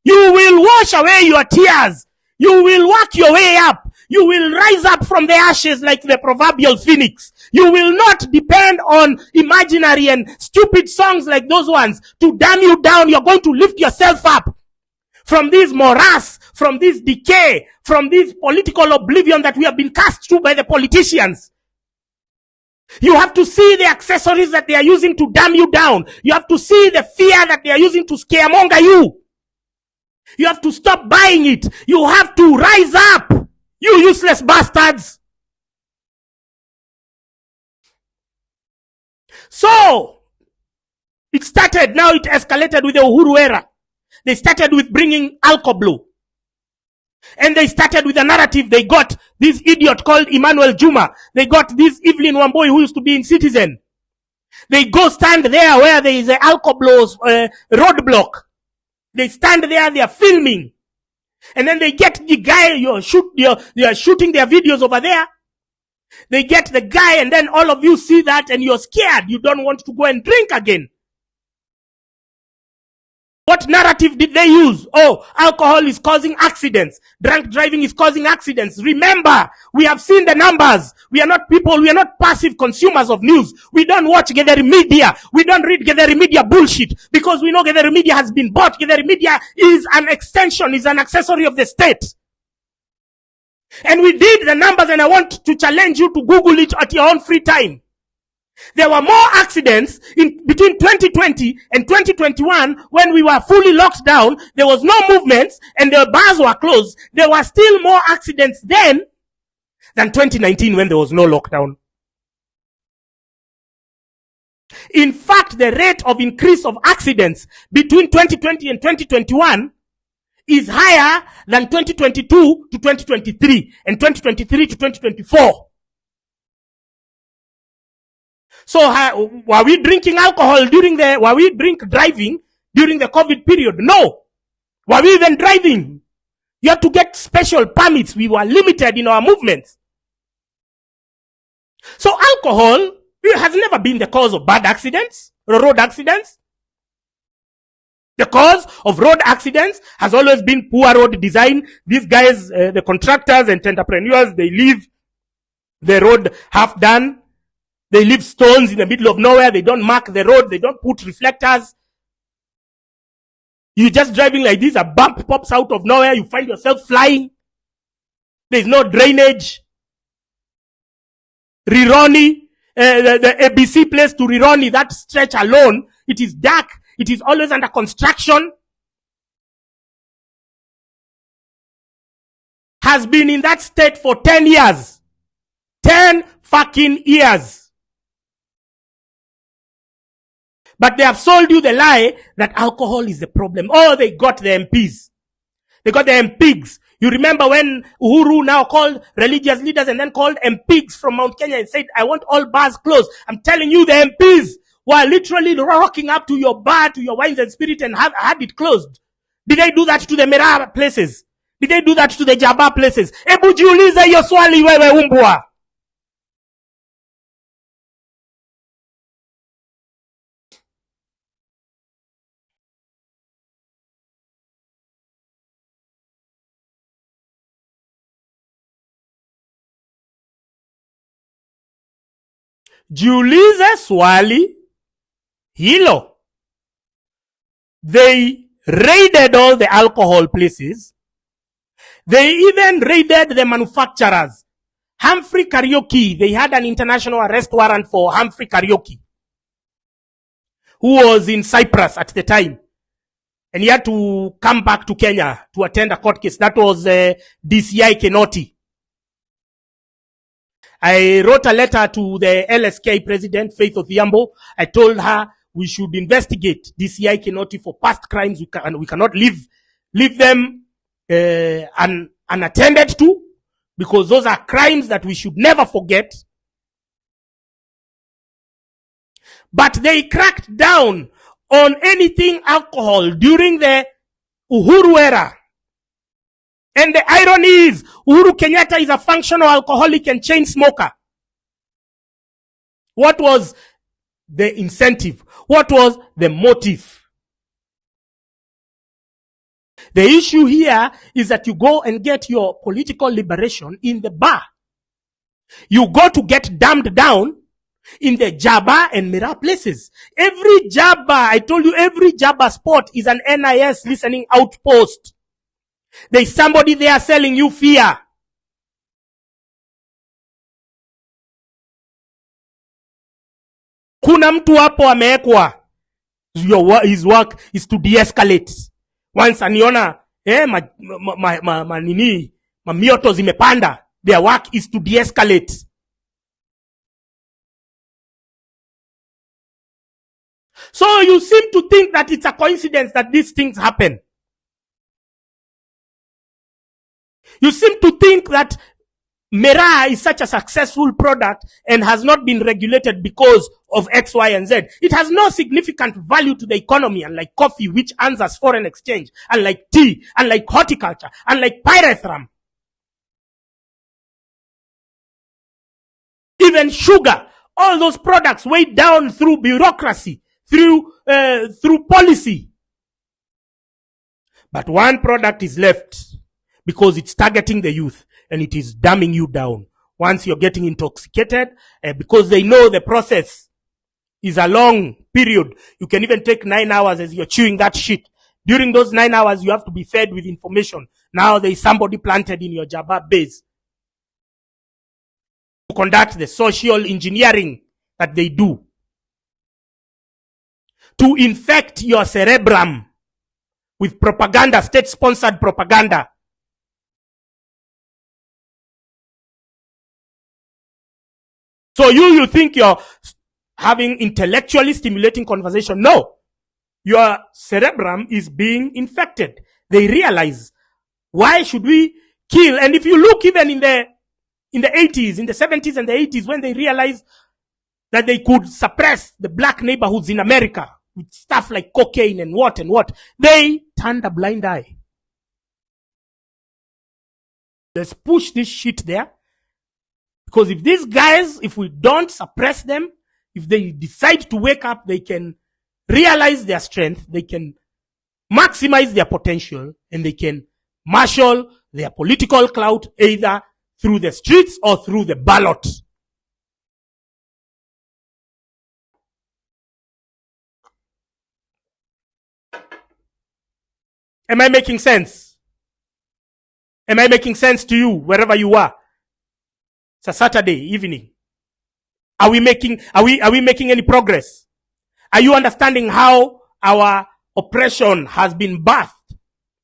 You will wash away your tears. You will work your way up. You will rise up from the ashes like the proverbial phoenix. You will not depend on imaginary and stupid songs like those ones to damn you down. You're going to lift yourself up from this morass, from this decay, from this political oblivion that we have been cast to by the politicians. You have to see the accessories that they are using to damn you down. You have to see the fear that they are using to scaremonger you. You have to stop buying it. You have to rise up. You useless bastards. So, it started, now it escalated with the Uhuru era. They started with bringing alcohol. And they started with a narrative. They got this idiot called Emmanuel Juma. They got this Evelyn Wamboi who used to be in Citizen. They go stand there where there is an alcohol roadblock. They stand there, they are filming. And then they get the guy, they are shooting their videos over there. They get the guy and then all of you see that and you're scared. You don't want to go and drink again. What narrative did they use? Oh, alcohol is causing accidents. Drunk driving is causing accidents. Remember, we have seen the numbers. We are not people, we are not passive consumers of news. We don't watch Gathering Media. We don't read Gathering Media bullshit because we know Gathering Media has been bought. Gathering Media is an extension, is an accessory of the state. And we did the numbers and I want to challenge you to Google it at your own free time. There were more accidents between 2020 and 2021 when we were fully locked down. There was no movements and the bars were closed. There were still more accidents then than 2019 when there was no lockdown. In fact, the rate of increase of accidents between 2020 and 2021 is higher than 2022 to 2023 and 2023 to 2024. So were we drinking alcohol were we driving during the COVID period? No. Were we even driving? You had to get special permits. We were limited in our movements. So alcohol has never been the cause of bad accidents, road accidents. The cause of road accidents has always been poor road design. These guys, the contractors and entrepreneurs, they leave the road half done. They leave stones in the middle of nowhere. They don't mark the road. They don't put reflectors. You're just driving like this. A bump pops out of nowhere. You find yourself flying. There's no drainage. Rironi, the ABC place to Rironi, that stretch alone, it is dark. It is always under construction. Has been in that state for 10 years. 10 fucking years. But they have sold you the lie that alcohol is the problem. Oh, they got the MPs. They got the MPs. You remember when Uhuru now called religious leaders and then called MPs from Mount Kenya and said, I want all bars closed. I'm telling you, the MPs were literally rocking up to your bar, to your wines and spirit and had it closed. Did they do that to the Mera places? Did they do that to the Jaba places? Ebu jiulize hiyo swali wewe umbwa. Jiulize swali hilo. They raided all the alcohol places. They even raided the manufacturers. Humphrey Karaoke, they had an international arrest warrant for Humphrey Karaoke, who was in Cyprus at the time. And he had to come back to Kenya to attend a court case. That was DCI Kenoti. I wrote a letter to the LSK president, Faith Odhiambo. I told her we should investigate DCI Kenoti for past crimes. We cannot leave them unattended to, because those are crimes that we should never forget. But they cracked down on anything alcohol during the Uhuru era. And the irony is, Uhuru Kenyatta is a functional alcoholic and chain smoker. What was the incentive? What was the motive? The issue here is that you go and get your political liberation in the bar. You go to get dumbed down in the Jaba and Mira places. Every Jaba, I told you, every Jaba spot is an NIS listening outpost. There's somebody there selling you fear. Kuna mtu hapo amewekwa. His work is to de-escalate. Once aniona mioto zimepanda, their work is to de-escalate. So you seem to think that it's a coincidence that these things happen. You seem to think that Mera is such a successful product and has not been regulated because of X, Y, and Z. It has no significant value to the economy, unlike coffee, which earns us foreign exchange, unlike tea, unlike horticulture, unlike pyrethrum. Even sugar, all those products weighed down through bureaucracy, through policy. But one product is left because it's targeting the youth and it is dumbing you down. Once you're getting intoxicated, because they know the process is a long period. You can even take 9 hours as you're chewing that shit. During those 9 hours, you have to be fed with information. Now there is somebody planted in your Jaba base to conduct the social engineering that they do, to infect your cerebrum with propaganda, state-sponsored propaganda. So you think you're having intellectually stimulating conversation. No. Your cerebrum is being infected. They realize, why should we kill? And if you look even in the 80s, in the 70s and the 80s, when they realized that they could suppress the black neighborhoods in America with stuff like cocaine and what, they turned a blind eye. Let's push this shit there. Because if these guys, if we don't suppress them, if they decide to wake up, they can realize their strength. They can maximize their potential, and they can marshal their political clout either through the streets or through the ballot. Am I making sense? Am I making sense to you wherever you are? It's a Saturday evening. Are we making any progress? Are you understanding how our oppression has been birthed,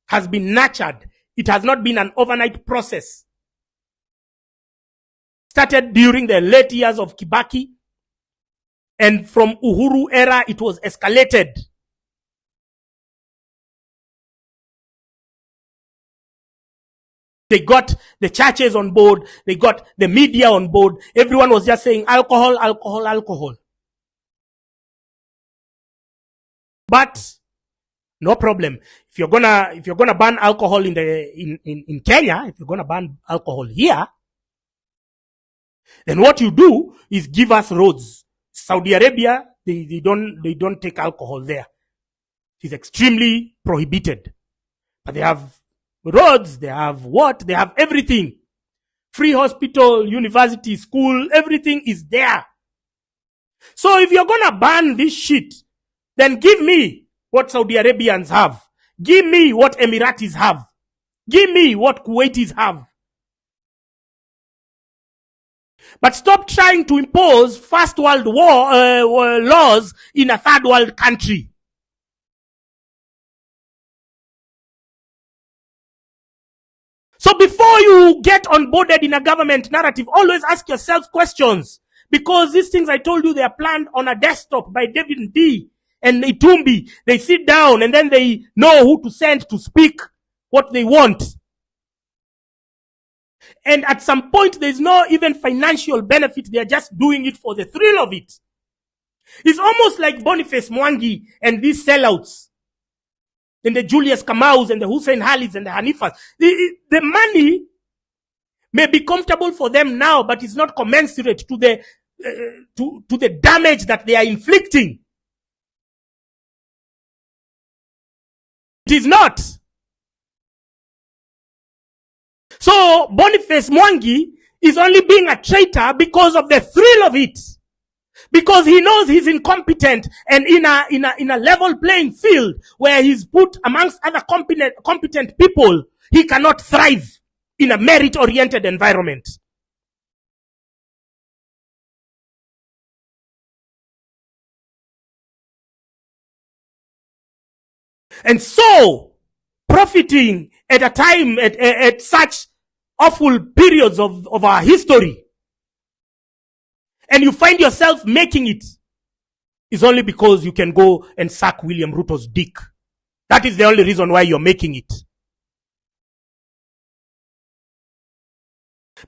has been nurtured? It has not been an overnight process. Started during the late years of Kibaki, and from Uhuru era, it was escalated. They got the churches on board. They got the media on board. Everyone was just saying alcohol, alcohol, alcohol. But no problem. If you're gonna ban alcohol in Kenya, if you're gonna ban alcohol here, then what you do is give us roads. Saudi Arabia, they don't take alcohol there. It's extremely prohibited. But they have roads, they have what? They have everything. Free hospital, university, school, everything is there. So if you're gonna ban this shit, then give me what Saudi Arabians have. Give me what Emiratis have. Give me what Kuwaitis have. But stop trying to impose first world war laws in a third world country. So before you get onboarded in a government narrative, always ask yourself questions. Because these things I told you, they are planned on a desktop by David D. and Itumbi. They sit down and then they know who to send to speak what they want. And at some point, there's no even financial benefit. They're just doing it for the thrill of it. It's almost like Boniface Mwangi and these sellouts. And the Julius Kamaus and the Hussein Halis and the Hanifas. The money may be comfortable for them now, but it's not commensurate to the damage that they are inflicting. It is not. So Boniface Mwangi is only being a traitor because of the thrill of it. Because he knows he's incompetent, and in a level playing field where he's put amongst other competent people, he cannot thrive in a merit-oriented environment. And so, profiting at a time, at such awful periods of our history, and you find yourself making it, is only because you can go and suck William Ruto's dick. That is the only reason why you're making it.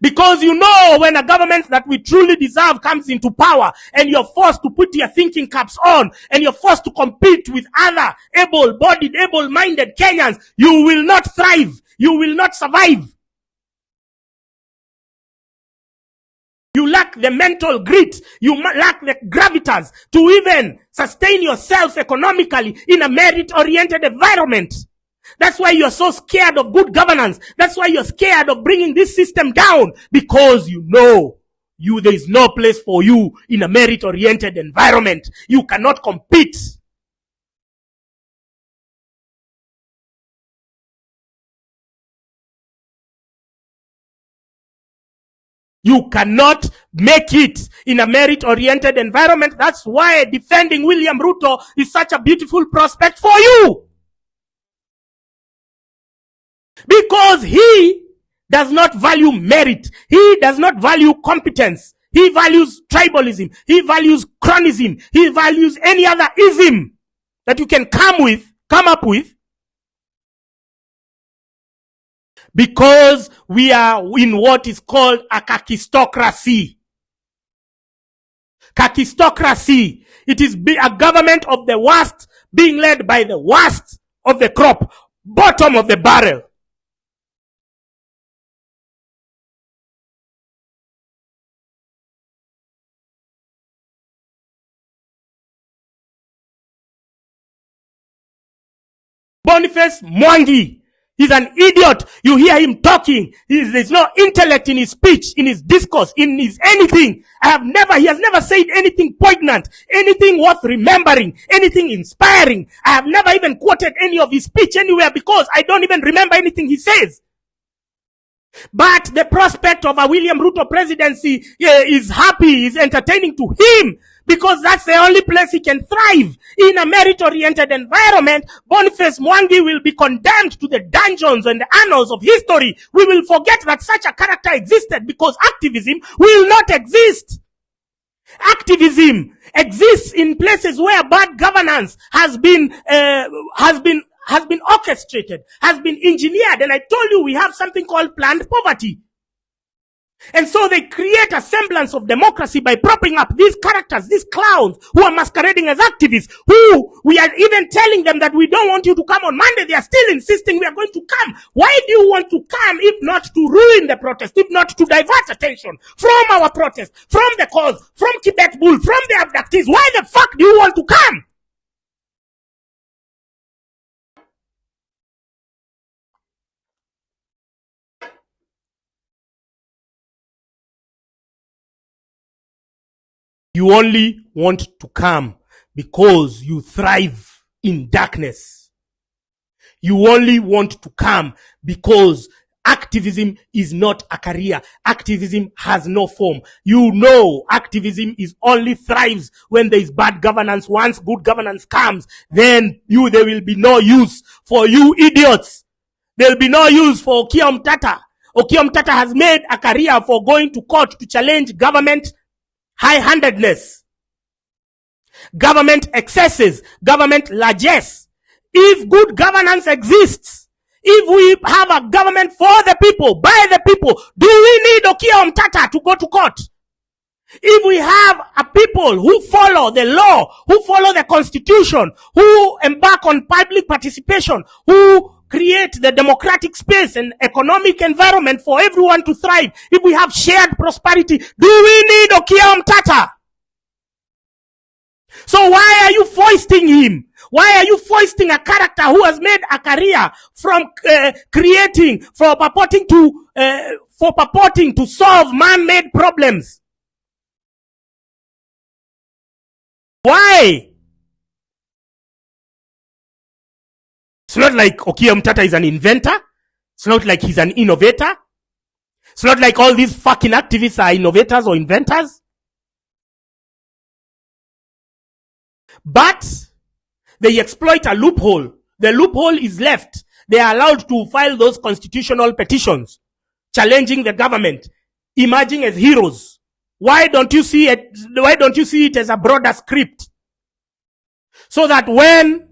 Because you know when a government that we truly deserve comes into power, and you're forced to put your thinking caps on, and you're forced to compete with other able-bodied, able-minded Kenyans, you will not thrive. You will not survive. You lack the mental grit. You lack the gravitas to even sustain yourself economically in a merit-oriented environment. That's why you're so scared of good governance. That's why you're scared of bringing this system down, because you know there is no place for you in a merit-oriented environment. You cannot compete. You cannot make it in a merit-oriented environment. That's why defending William Ruto is such a beautiful prospect for you. Because he does not value merit. He does not value competence. He values tribalism. He values chronism. He values any other ism that you can come up with. Because we are in what is called a kakistocracy. Kakistocracy. It is a government of the worst being led by the worst of the crop, bottom of the barrel. Boniface Mwangi. He's an idiot. You hear him talking. There's no intellect in his speech, in his discourse, in his anything. He has never said anything poignant, anything worth remembering, anything inspiring. I have never even quoted any of his speech anywhere because I don't even remember anything he says. But the prospect of a William Ruto presidency is entertaining to him, because that's the only place he can thrive. In a merit-oriented environment, Boniface Mwangi will be condemned to the dungeons and the annals of history. We will forget that such a character existed because activism will not exist. Activism exists in places where bad governance has been orchestrated, has been engineered. And I told you we have something called planned poverty. And so they create a semblance of democracy by propping up these characters, these clowns who are masquerading as activists, who we are even telling them that we don't want you to come on Monday. They are still insisting we are going to come. Why do you want to come if not to ruin the protest, if not to divert attention from our protest, from the cause, from Quebec Bull, from the abductees? Why the fuck do you want to come? You only want to come because you thrive in darkness. You only want to come because activism is not a career. Activism has no form. You know, activism is only thrives when there is bad governance. Once good governance comes, then there will be no use for you idiots. There will be no use for Okiya Omtatah. Okiya Omtatah has made a career for going to court to challenge government high-handedness, government excesses, government largesse. If good governance exists, if we have a government for the people, by the people, do we need Okiya Omtatah to go to court? If we have a people who follow the law, who follow the constitution, who embark on public participation, who create the democratic space and economic environment for everyone to thrive, if we have shared prosperity, do we need Okiya Omtatah? So why are you foisting him? Why are you foisting a character who has made a career from purporting to solve man-made problems? Why? It's not like Okiya Omtatah is an inventor. It's not like he's an innovator. It's not like all these fucking activists are innovators or inventors. But they exploit a loophole. The loophole is left. They are allowed to file those constitutional petitions challenging the government, emerging as heroes. Why don't you see it as a broader script? So that when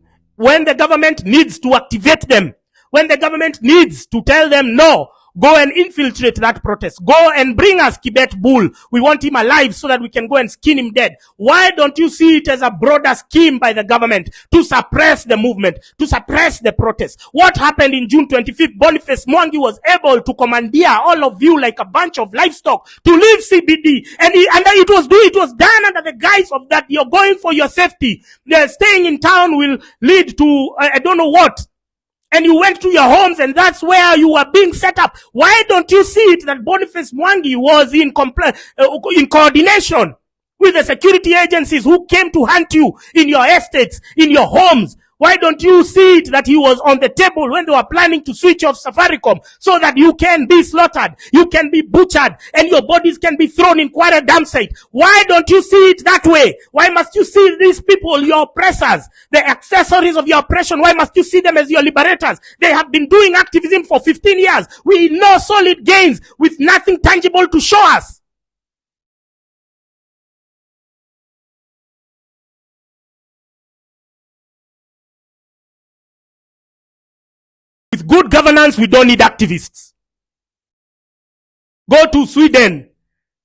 the government needs to activate them, when the government needs to tell them, no, go and infiltrate that protest, go and bring us Quebec Bull, we want him alive so that we can go and skin him dead. Why don't you see it as a broader scheme by the government to suppress the movement, to suppress the protest? What happened in June 25th? Boniface Mwangi was able to commandeer all of you like a bunch of livestock to leave CBD, and it was done under the guise of that you're going for your safety. Staying in town will lead to I don't know what. And you went to your homes, and that's where you were being set up. Why don't you see it that Boniface Mwangi was in coordination with the security agencies who came to hunt you in your estates, in your homes? Why don't you see it that he was on the table when they were planning to switch off Safaricom so that you can be slaughtered, you can be butchered, and your bodies can be thrown in quite a damn site? Why don't you see it that way? Why must you see these people, your oppressors, the accessories of your oppression? Why must you see them as your liberators? They have been doing activism for 15 years. We know solid gains with nothing tangible to show us. With good governance, we don't need activists. Go to Sweden.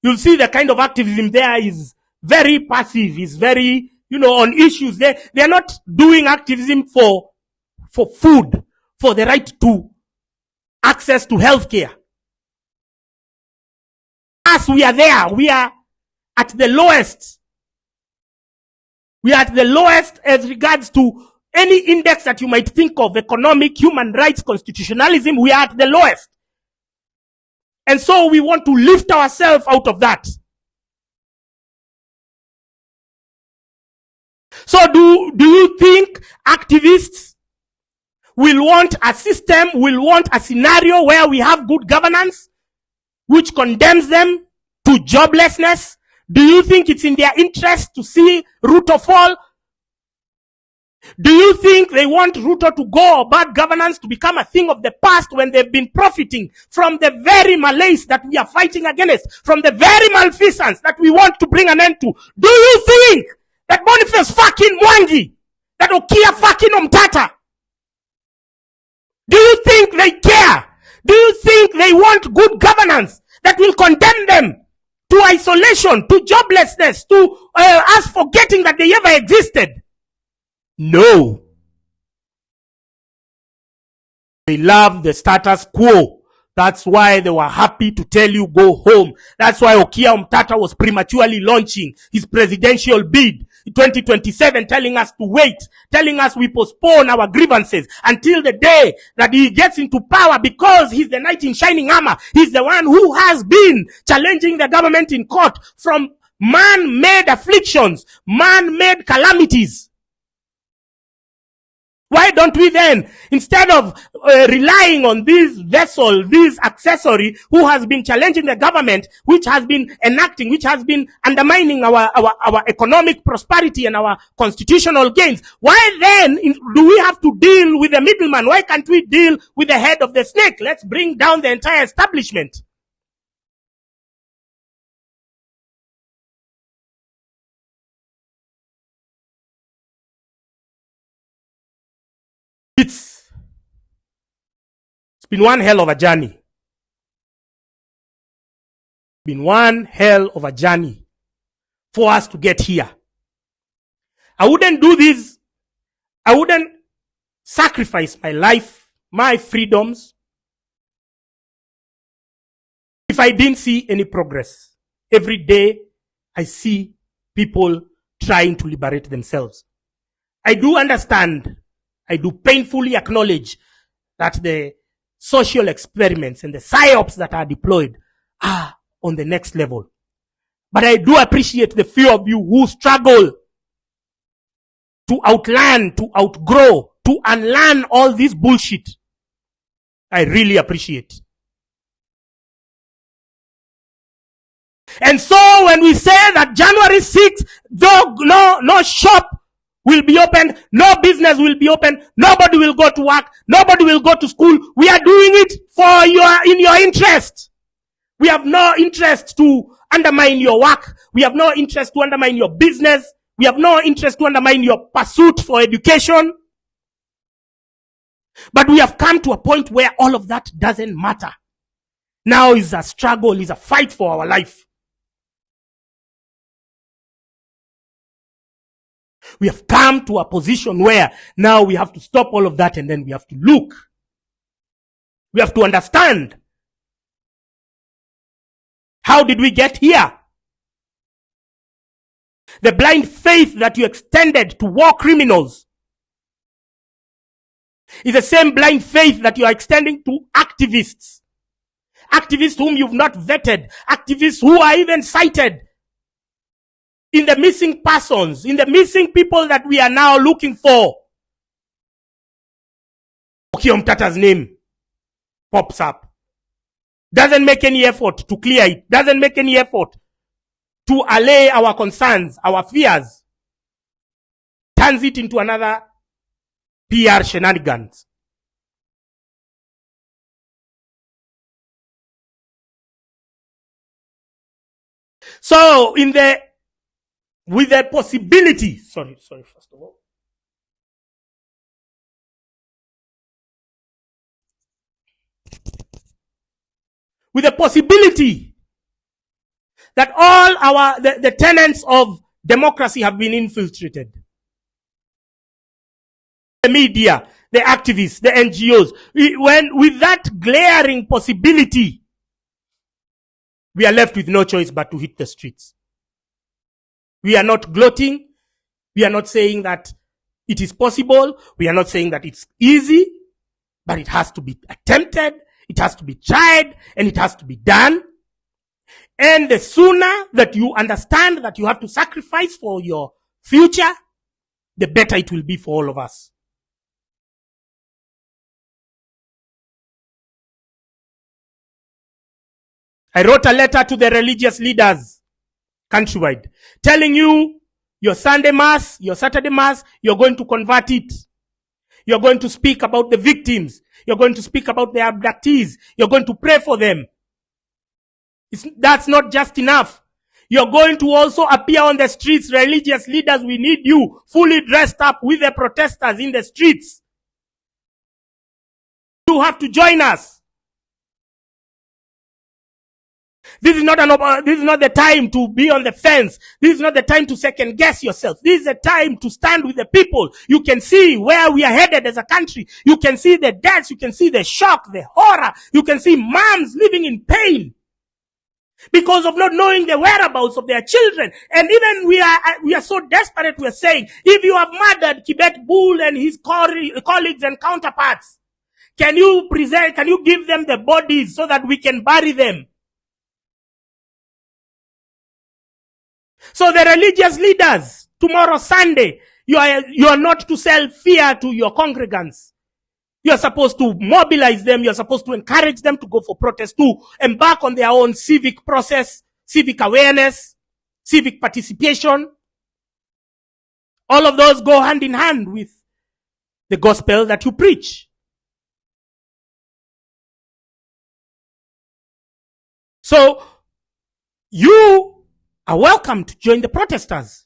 You'll see the kind of activism there is very passive, is very, on issues. They're not doing activism for food, for the right to access to healthcare. As we are there, we are at the lowest. We are at the lowest as regards to any index that you might think of, economic, human rights, constitutionalism, we are at the lowest. And so we want to lift ourselves out of that. So do you think activists will want a system, will want a scenario where we have good governance, which condemns them to joblessness? Do you think it's in their interest to see Ruto fall? Do you think they want Ruto to go, or bad governance to become a thing of the past when they've been profiting from the very malaise that we are fighting against, from the very malfeasance that we want to bring an end to? Do you think that Boniface fucking Mwangi, that Okia fucking Omtata, do you think they care? Do you think they want good governance that will condemn them to isolation, to joblessness, to us forgetting that they ever existed? No. They love the status quo. That's why they were happy to tell you go home. That's why Okia Omtata was prematurely launching his presidential bid in 2027, telling us to wait, telling us we postpone our grievances until the day that he gets into power, because he's the knight in shining armor. He's the one who has been challenging the government in court from man-made afflictions, man-made calamities. Why don't we then, instead of relying on this vessel, this accessory who has been challenging the government, which has been enacting, which has been undermining our economic prosperity and our constitutional gains, why then do we have to deal with the middleman? Why can't we deal with the head of the snake? Let's bring down the entire establishment. It's been one hell of a journey. Been one hell of a journey for us to get here. I wouldn't do this. I wouldn't sacrifice my life, my freedoms, if I didn't see any progress. Every day I see people trying to liberate themselves. I do understand, I do painfully acknowledge that the social experiments and the psyops that are deployed are on the next level. But I do appreciate the few of you who struggle to outlearn, to outgrow, to unlearn all this bullshit. I really appreciate. And so when we say that January 6th, no shop will be open, no business will be open, nobody will go to work, nobody will go to school, we are doing it in your interest. We have no interest to undermine your work. We have no interest to undermine your business. We have no interest to undermine your pursuit for education. But we have come to a point where all of that doesn't matter. Now is a struggle, is a fight for our life. We have come to a position where now we have to stop all of that, and then we have to look. We have to understand. How did we get here? The blind faith that you extended to war criminals is the same blind faith that you are extending to activists. Activists whom you've not vetted. Activists who are even cited in the missing persons, in the missing people that we are now looking for. Okia Omtata's name pops up. Doesn't make any effort to clear it. Doesn't make any effort to allay our concerns, our fears. Turns it into another PR shenanigans. So with the possibility, sorry, first of all. With the possibility that all the tenets of democracy have been infiltrated. The media, the activists, the NGOs. With that glaring possibility, we are left with no choice but to hit the streets. We are not gloating. We are not saying that It is possible. We are not saying that it's easy, but it has to be attempted, it has to be tried, and it has to be done. And the sooner that you understand that you have to sacrifice for your future, the better it will be for all of us. I wrote a letter to the religious leaders countrywide telling you your Sunday Mass, your Saturday Mass, you're going to convert it. You're going to speak about the victims. You're going to speak about the abductees. You're going to pray for them. That's not just enough. You're going to also appear on the streets. Religious leaders, we need you fully dressed up with the protesters in the streets. You have to join us. This is not the time to be on the fence. This is not the time to second guess yourself. This is the time to stand with the people. You can see where we are headed as a country. You can see the deaths. You can see the shock, the horror. You can see moms living in pain because of not knowing the whereabouts of their children. And even we are so desperate. We are saying, if you have murdered Kibet Bull and his colleagues and counterparts, can you give them the bodies so that we can bury them? So the religious leaders, tomorrow Sunday, you are not to sell fear to your congregants. You are supposed to mobilize them. You are supposed to encourage them to go for protest, to embark on their own civic process, civic awareness, civic participation. All of those go hand in hand with the gospel that you preach. So you are welcome to join the protesters.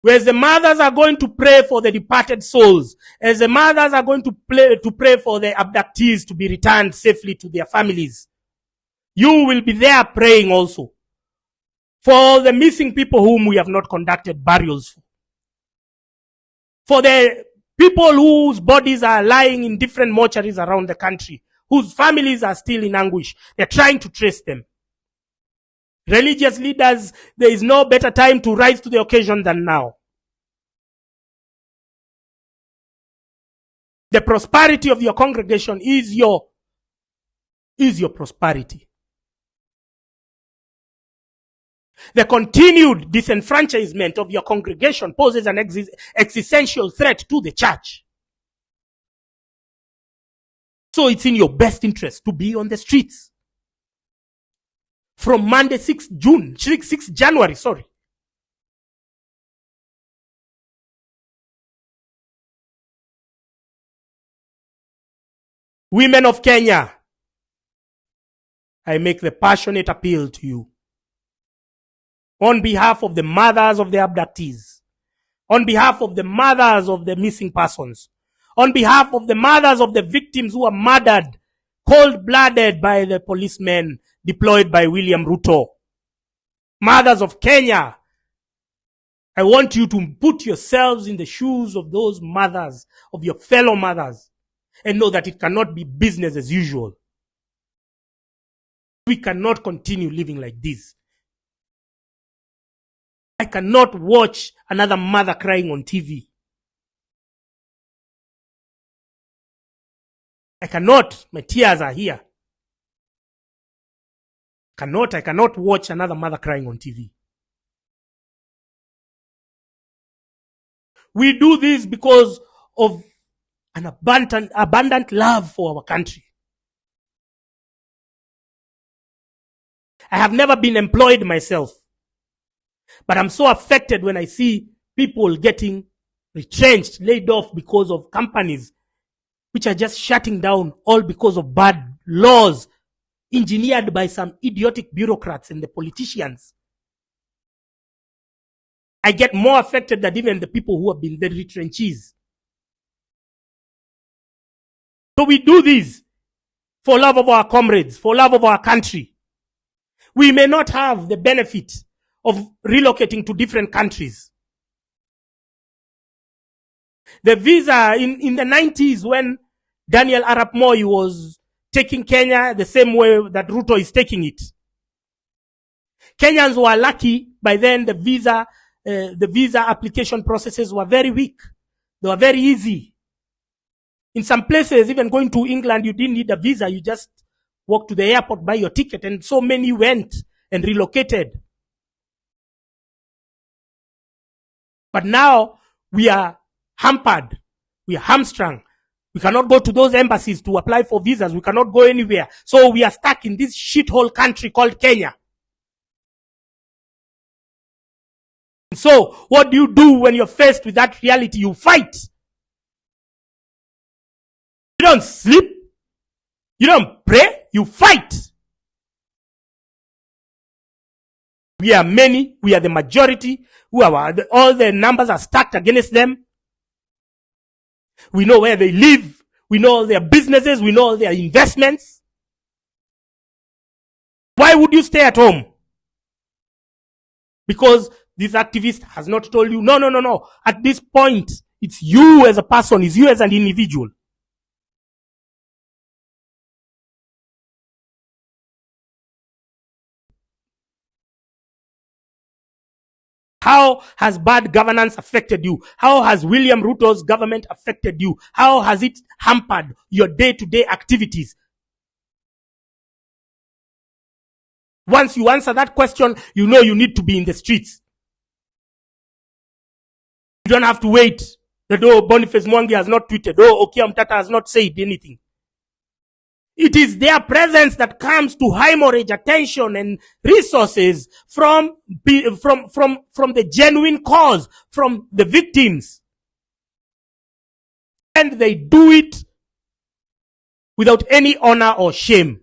Whereas the mothers are going to pray for the departed souls, as the mothers are going to pray for the abductees to be returned safely to their families, you will be there praying also for the missing people whom we have not conducted burials for. For the people whose bodies are lying in different mortuaries around the country, whose families are still in anguish. They're trying to trace them. Religious leaders, there is no better time to rise to the occasion than now. The prosperity of your congregation is your prosperity. The continued disenfranchisement of your congregation poses an existential threat to the church. So it's in your best interest to be on the streets. From Monday, 6 January. Women of Kenya, I make the passionate appeal to you. On behalf of the mothers of the abductees, on behalf of the mothers of the missing persons, on behalf of the mothers of the victims who are murdered, cold-blooded by the policemen deployed by William Ruto. Mothers of Kenya, I want you to put yourselves in the shoes of those mothers, of your fellow mothers, and know that it cannot be business as usual. We cannot continue living like this. I cannot watch another mother crying on TV. I cannot. My tears are here. I cannot watch another mother crying on TV. We do this because of an abundant love for our country. I have never been employed myself, but I'm so affected when I see people getting retrenched, laid off because of companies which are just shutting down, all because of bad laws engineered by some idiotic bureaucrats and the politicians. I get more affected than even the people who have been the retrenchees. So we do this for love of our comrades, for love of our country. We may not have the benefit of relocating to different countries. The visa in the 90s, when Daniel Arap Moi was taking Kenya the same way that Ruto is taking it, Kenyans were lucky. By then, the visa application processes were very weak. They were very easy. In some places, even going to England, you didn't need a visa. You just walk to the airport, buy your ticket, and so many went and relocated. But now we are hampered. We are hamstrung. We cannot go to those embassies to apply for visas. We cannot go anywhere. So we are stuck in this shithole country called Kenya. So what do you do when you're faced with that reality? You fight. You don't sleep. You don't pray. You fight. We are many. We are the majority. All the numbers are stacked against them. We know where they live. We know all their businesses. We know all their investments. Why would you stay at home? Because this activist has not told you, no. At this point, it's you as a person. It's you as an individual. How has bad governance affected you? How has William Ruto's government affected you? How has it hampered your day-to-day activities? Once you answer that question, you know you need to be in the streets. You don't have to wait that, Boniface Mwangi has not tweeted, Okia Mtata has not said anything. It is their presence that comes to hemorrhage attention and resources from the genuine cause, from the victims. And they do it without any honor or shame.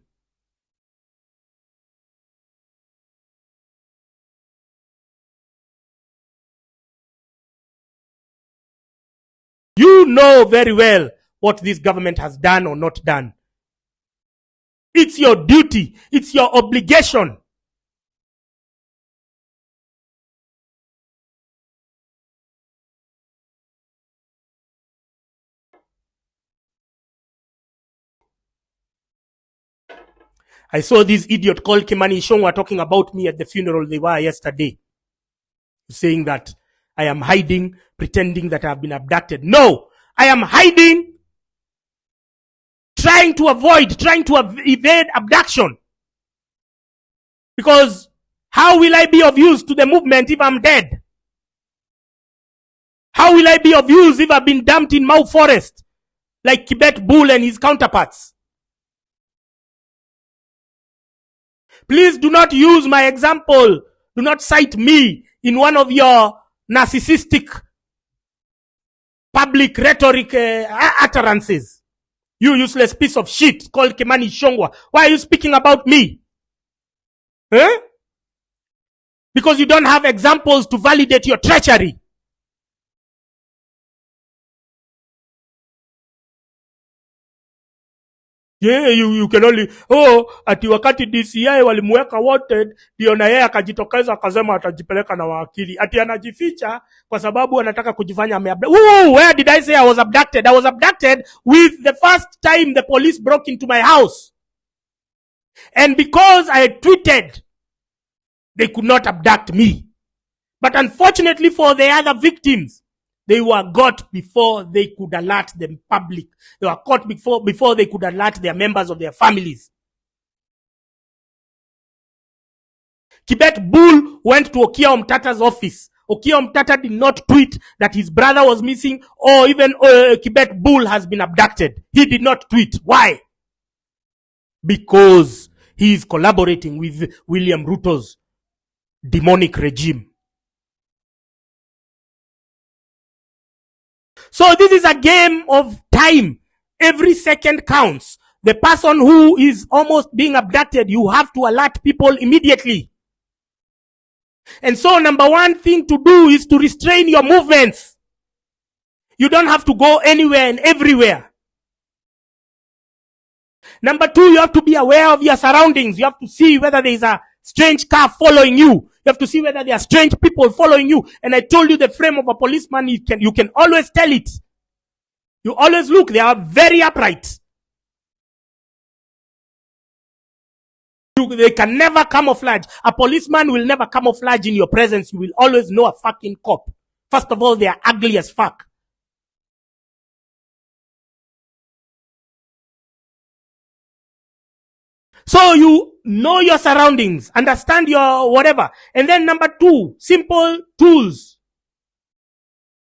You know very well what this government has done or not done. It's your duty. It's your obligation. I saw this idiot called Kimani Ichung'wah talking about me at the funeral they were yesterday, saying that I am hiding, pretending that I have been abducted. No, I am hiding, trying to evade abduction. Because how will I be of use to the movement if I'm dead? How will I be of use if I've been dumped in Mau Forest like Kibet Bull and his counterparts? Please do not use my example. Do not cite me in one of your narcissistic public rhetoric utterances. You useless piece of shit called Kimani Ichung'wah. Why are you speaking about me? Huh? Because you don't have examples to validate your treachery. Yeah, you can only, ati wakati DCI walimuweka wanted, ndio na yeye akajitokeza akasema atajipeleka na wakili. Ati anajificha kwa sababu anataka kujifanya where did I say I was abducted? I was abducted with the first time the police broke into my house. And because I tweeted, they could not abduct me. But unfortunately for the other victims, they were got before they could alert the public. They were caught before they could alert their members of their families. Kibet Bull went to Okia Omtata's office. Okia Omtata did not tweet that his brother was missing or even Kibet Bull has been abducted. He did not tweet. Why? Because he is collaborating with William Ruto's demonic regime. So this is a game of time. Every second counts. The person who is almost being abducted, you have to alert people immediately. And so number one thing to do is to restrain your movements. You don't have to go anywhere and everywhere. Number two, you have to be aware of your surroundings. You have to see whether there is a strange car following you. You have to see whether there are strange people following you. And I told you the frame of a policeman, you can always tell it. You always look, they are very upright. They can never camouflage. A policeman will never camouflage in your presence. You will always know a fucking cop. First of all, they are ugly as fuck. So you know your surroundings, understand your whatever. And then number 2, simple tools.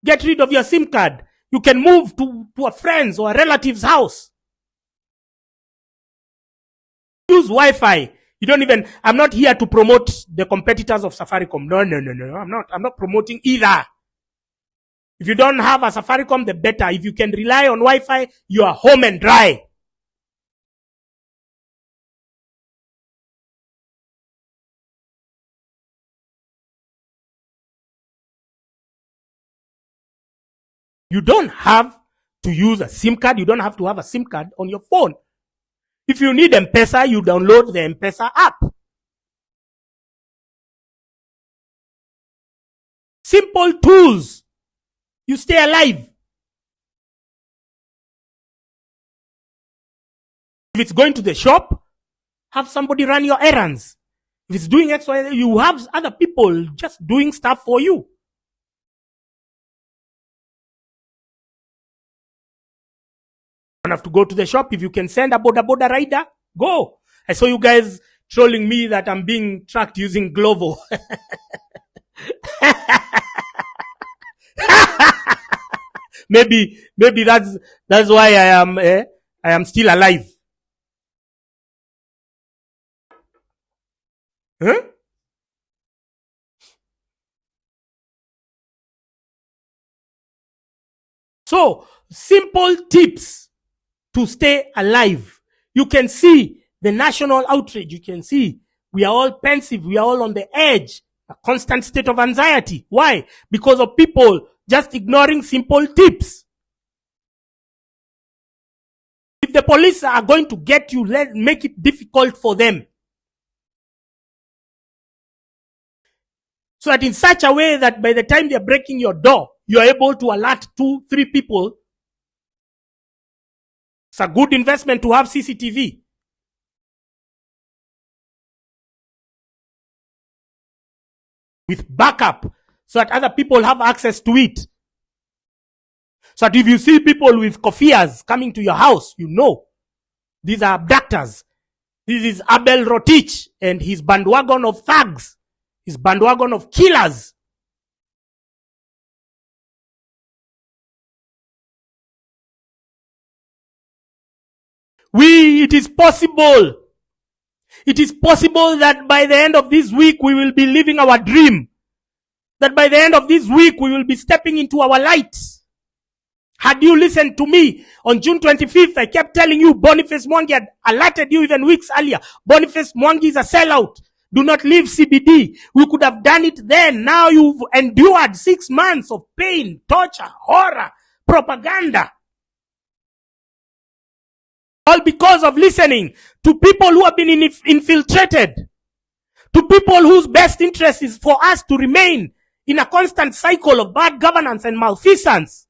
Get rid of your SIM card. You can move to a friend's or a relative's house. Use Wi-Fi. You don't even, I'm not here to promote the competitors of Safaricom. No. I'm not promoting either. If you don't have a Safaricom, the better. If you can rely on Wi-Fi, you are home and dry. You don't have to use a SIM card. You don't have to have a SIM card on your phone. If you need M-Pesa, you download the M-Pesa app. Simple tools. You stay alive. If it's going to the shop, have somebody run your errands. If it's doing X, Y, you have other people just doing stuff for you. Don't have to go to the shop. If you can send a boda rider, go. I saw you guys trolling me that I'm being tracked using Glovo. maybe that's why I am still alive. Huh? So, simple tips to stay alive. You can see the national outrage. You can see we are all pensive. We are all on the edge. A constant state of anxiety. Why? Because of people just ignoring simple tips. If the police are going to get you, make it difficult for them. So that in such a way that by the time they're breaking your door, you're able to alert 2, 3 people. It's a good investment to have CCTV. With backup, so that other people have access to it. So that if you see people with kofias coming to your house, you know these are abductors. This is Abel Rotich and his bandwagon of thugs, his bandwagon of killers. It is possible. It is possible that by the end of this week, we will be living our dream. That by the end of this week, we will be stepping into our light. Had you listened to me on June 25th, I kept telling you Boniface Mwangi had alerted you even weeks earlier. Boniface Mwangi is a sellout. Do not leave CBD. We could have done it then. Now you've endured 6 months of pain, torture, horror, propaganda. All because of listening to people who have been infiltrated. To people whose best interest is for us to remain in a constant cycle of bad governance and malfeasance.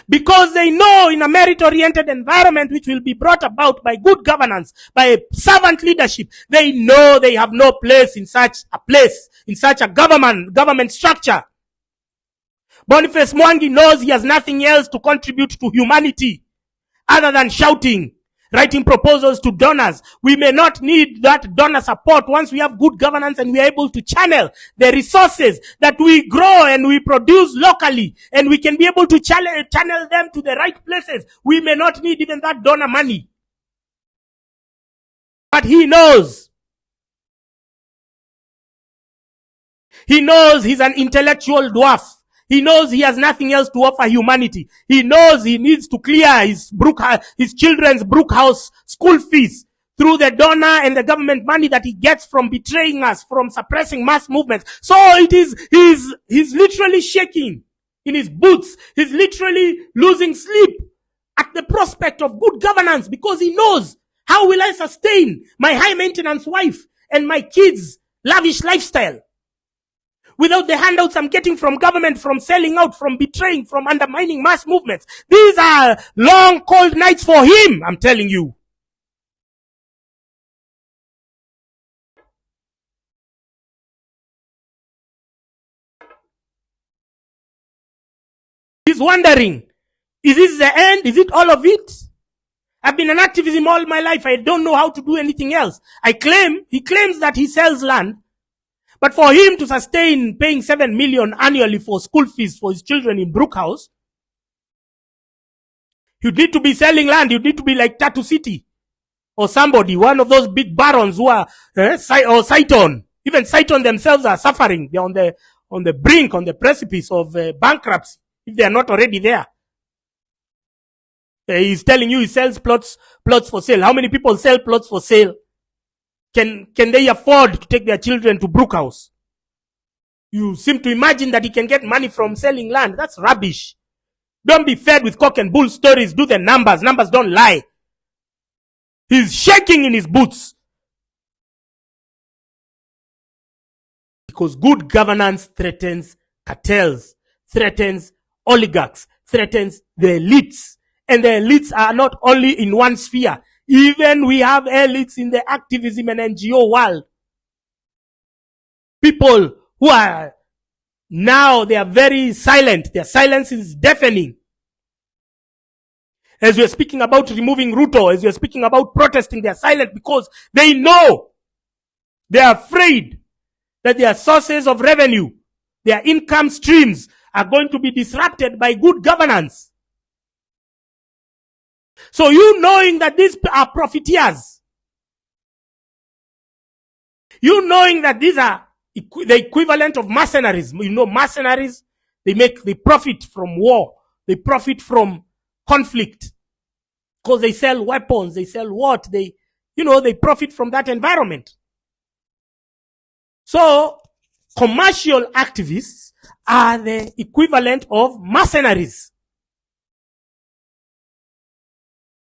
Because they know in a merit-oriented environment which will be brought about by good governance, by servant leadership, they know they have no place, in such a government structure. Boniface Mwangi knows he has nothing else to contribute to humanity other than shouting, writing proposals to donors. We may not need that donor support once we have good governance and we are able to channel the resources that we grow and we produce locally, and we can be able to channel them to the right places. We may not need even that donor money. But he knows. He knows he's an intellectual dwarf. He knows he has nothing else to offer humanity. He knows he needs to clear his children's Brookhouse school fees through the donor and the government money that he gets from betraying us, from suppressing mass movements. So he's literally shaking in his boots. He's literally losing sleep at the prospect of good governance, because he knows, how will I sustain my high maintenance wife and my kids' lavish lifestyle without the handouts I'm getting from government, from selling out, from betraying, from undermining mass movements? These are long, cold nights for him, I'm telling you. He's wondering, is this the end? Is it all of it? I've been an activism all my life. I don't know how to do anything else. He claims that he sells land, but for him to sustain paying 7 million annually for school fees for his children in Brookhouse, you'd need to be selling land. You'd need to be like Tattoo City or somebody, one of those big barons who are, or Saiton. Even Saiton themselves are suffering. They're on the brink, on the precipice of bankruptcy, if they are not already there. He's telling you he sells plots for sale. How many people sell plots for sale? Can they afford to take their children to Brookhouse? You seem to imagine that he can get money from selling land. That's rubbish. Don't be fed with cock and bull stories. Do the numbers. Numbers don't lie. He's shaking in his boots. Because good governance threatens cartels, threatens oligarchs, threatens the elites. And the elites are not only in one sphere. Even we have elites in the activism and NGO world. People who are now, they are very silent. Their silence is deafening. As we're speaking about removing Ruto, as we're speaking about protesting, they're silent because they know, they're afraid that their sources of revenue, their income streams are going to be disrupted by good governance. So you knowing that these are profiteers, you knowing that these are the equivalent of mercenaries. You know, mercenaries, they profit from war. They profit from conflict. Because they sell weapons, they sell what? They profit from that environment. So, commercial activists are the equivalent of mercenaries.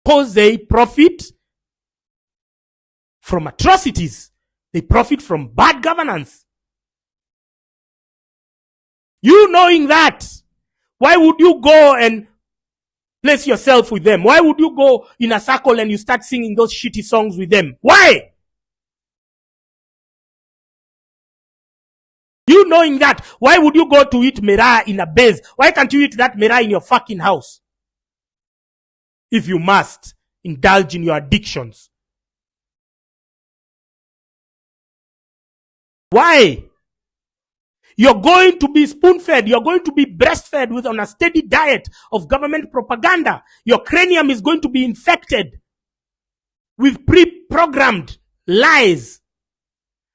Because they profit from atrocities. They profit from bad governance. You knowing that, why would you go and place yourself with them? Why would you go in a circle and you start singing those shitty songs with them? Why? You knowing that, why would you go to eat miraa in a base? Why can't you eat that miraa in your fucking house? If you must indulge in your addictions. Why? You're going to be spoon-fed. You're going to be breastfed on a steady diet of government propaganda. Your cranium is going to be infected with pre-programmed lies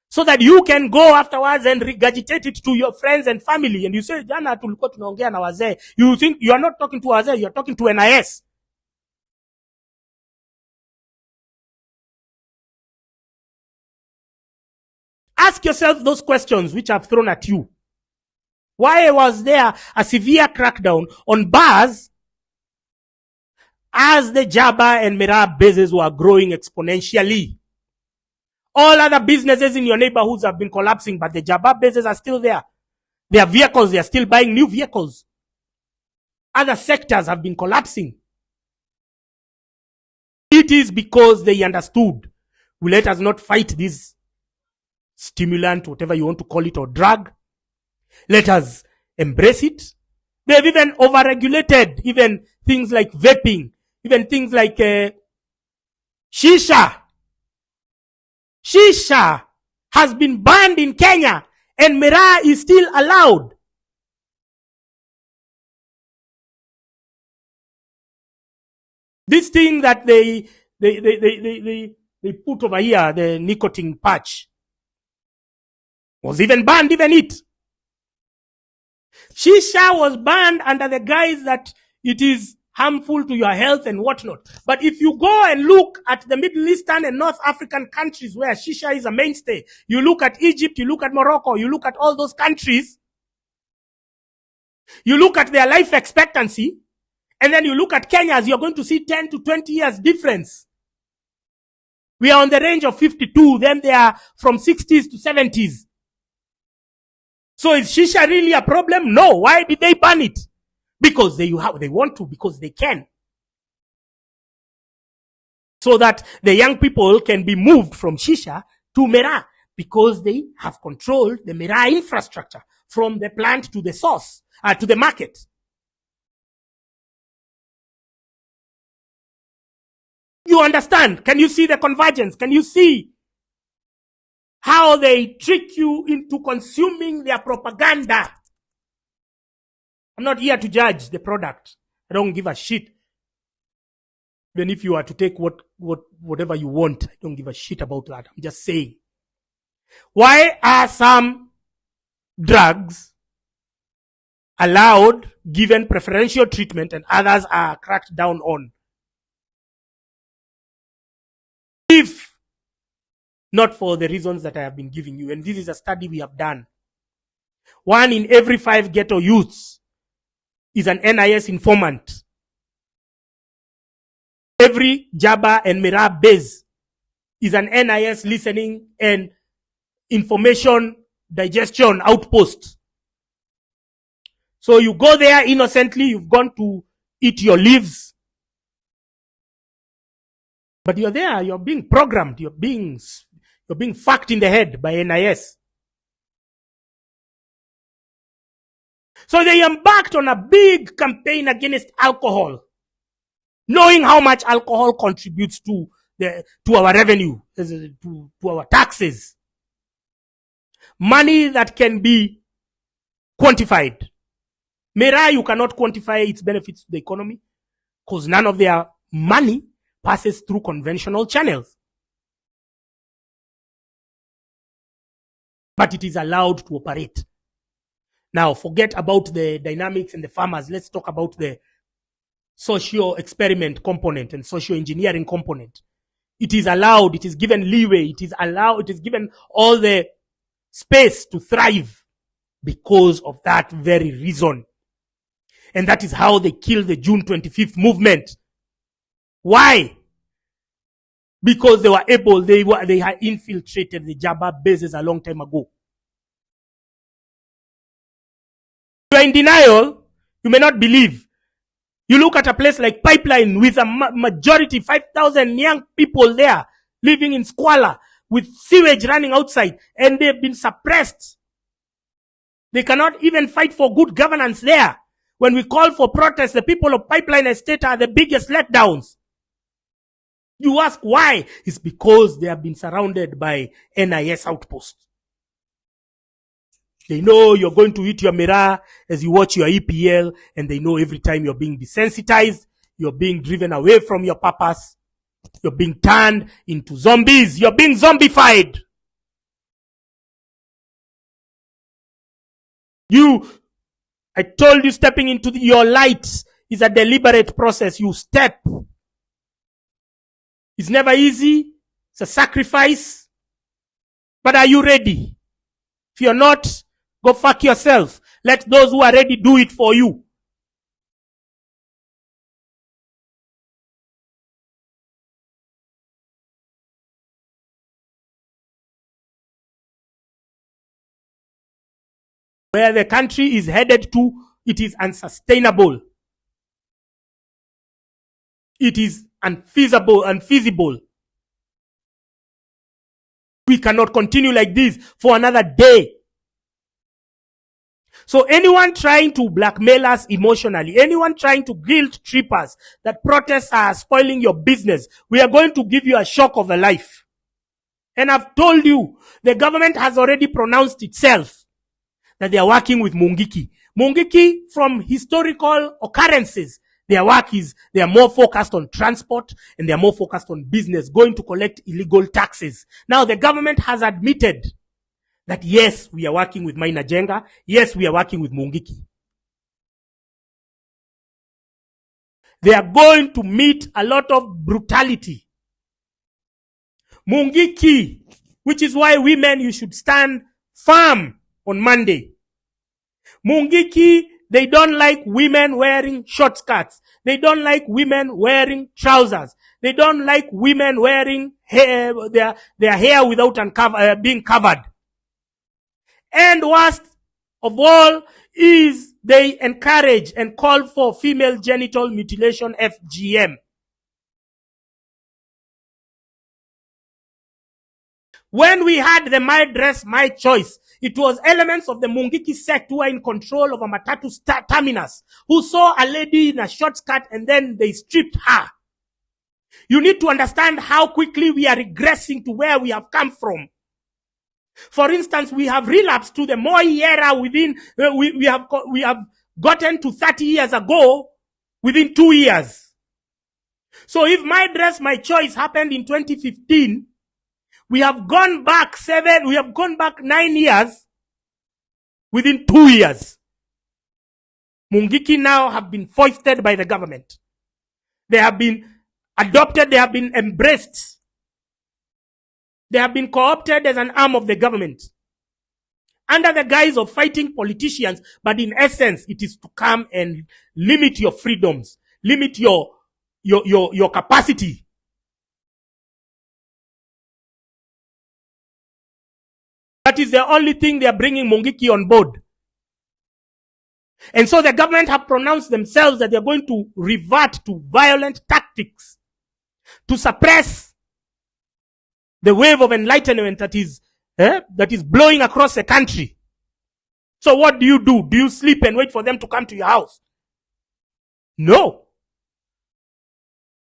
so that you can go afterwards and regurgitate it to your friends and family. And you say, Jana tulikuwa tunaongea na wazee. You think you are not talking to wazee, you are talking to NIS. Ask yourself those questions which I've thrown at you. Why was there a severe crackdown on bars as the Jaba and Miraa bases were growing exponentially? All other businesses in your neighborhoods have been collapsing, but the Jaba bases are still there. Their vehicles, they are still buying new vehicles. Other sectors have been collapsing. It is because they understood, let us not fight this stimulant, whatever you want to call it, or drug. Let us embrace it. They've even overregulated even things like vaping, even things like shisha. Shisha has been banned in Kenya and miraa is still allowed. This thing that they put over here, the nicotine patch, was even banned, even it. Shisha was banned under the guise that it is harmful to your health and whatnot. But if you go and look at the Middle Eastern and North African countries where shisha is a mainstay, you look at Egypt, you look at Morocco, you look at all those countries, you look at their life expectancy, and then you look at Kenya's, you're going to see 10 to 20 years difference. We are on the range of 52, then they are from 60s to 70s. So is shisha really a problem? No. Why did they ban it? Because they want to, because they can. So that the young people can be moved from shisha to miraa, because they have controlled the miraa infrastructure from the plant to the source, to the market. You understand? Can you see the convergence? Can you see how they trick you into consuming their propaganda? I'm not here to judge the product. I don't give a shit. Even if you are to take whatever you want, I don't give a shit about that. I'm just saying. Why are some drugs allowed, given preferential treatment, and others are cracked down on? If not for the reasons that I have been giving you, and this is a study we have done. 1 in every 5 ghetto youths is an NIS informant. Every Jabba and Mirab base is an NIS listening and information digestion outpost. So you go there innocently, you've gone to eat your leaves. But you're there, you're being programmed, you're being fucked in the head by NIS. So they embarked on a big campaign against alcohol, knowing how much alcohol contributes to our revenue, to our taxes. Money that can be quantified. Mera, you cannot quantify its benefits to the economy because none of their money passes through conventional channels. But it is allowed to operate. Now, forget about the dynamics and the farmers. Let's talk about the socio-experiment component and socio-engineering component. It is allowed, it is given leeway, it is given all the space to thrive because of that very reason. And that is how they killed the June 25th movement. Why? Because they were able, they had infiltrated the Jabba bases a long time ago. You are in denial, you may not believe. You look at a place like Pipeline with a majority, 5,000 young people there living in squalor with sewage running outside, and they've been suppressed. They cannot even fight for good governance there. When we call for protests, the people of Pipeline Estate are the biggest letdowns. You ask why? It's because they have been surrounded by NIS outposts. They know you're going to eat your mirror as you watch your EPL, and they know every time you're being desensitized, you're being driven away from your purpose, you're being turned into zombies, you're being zombified. I told you stepping into your light is a deliberate process. You step. It's never easy. It's a sacrifice. But are you ready? If you're not, go fuck yourself. Let those who are ready do it for you. Where the country is headed to, it is unsustainable. It is unfeasible. We cannot continue like this for another day. So anyone trying to blackmail us emotionally, anyone trying to guilt trip us that protests are spoiling your business, we are going to give you a shock of a life. And I've told you, the government has already pronounced itself that they are working with Mungiki. Mungiki, from historical occurrences, their work is, they are more focused on transport and they are more focused on business, going to collect illegal taxes. Now the government has admitted that yes, we are working with Maina Jenga. Yes, we are working with Mungiki. They are going to meet a lot of brutality. Mungiki, which is why women, you should stand firm on Monday. Mungiki, they don't like women wearing short skirts. They don't like women wearing trousers. They don't like women wearing hair, their hair without being covered. And worst of all is they encourage and call for female genital mutilation, FGM. When we had the My Dress, My Choice, it was elements of the Mungiki sect who were in control of a Matatu terminus, who saw a lady in a short skirt and then they stripped her. You need to understand how quickly we are regressing to where we have come from. For instance, we have relapsed to the Moi era within, we have gotten to 30 years ago within 2 years. So if my dress, my choice happened in 2015, we have gone back 9 years within 2 years. Mungiki now have been foisted by the government. They have been adopted, they have been embraced. They have been co-opted as an arm of the government under the guise of fighting politicians, but in essence, it is to come and limit your freedoms, limit your capacity. That is the only thing they are bringing Mungiki on board. And so the government have pronounced themselves that they are going to revert to violent tactics to suppress the wave of enlightenment that is blowing across the country. So what do? Do you sleep and wait for them to come to your house? No.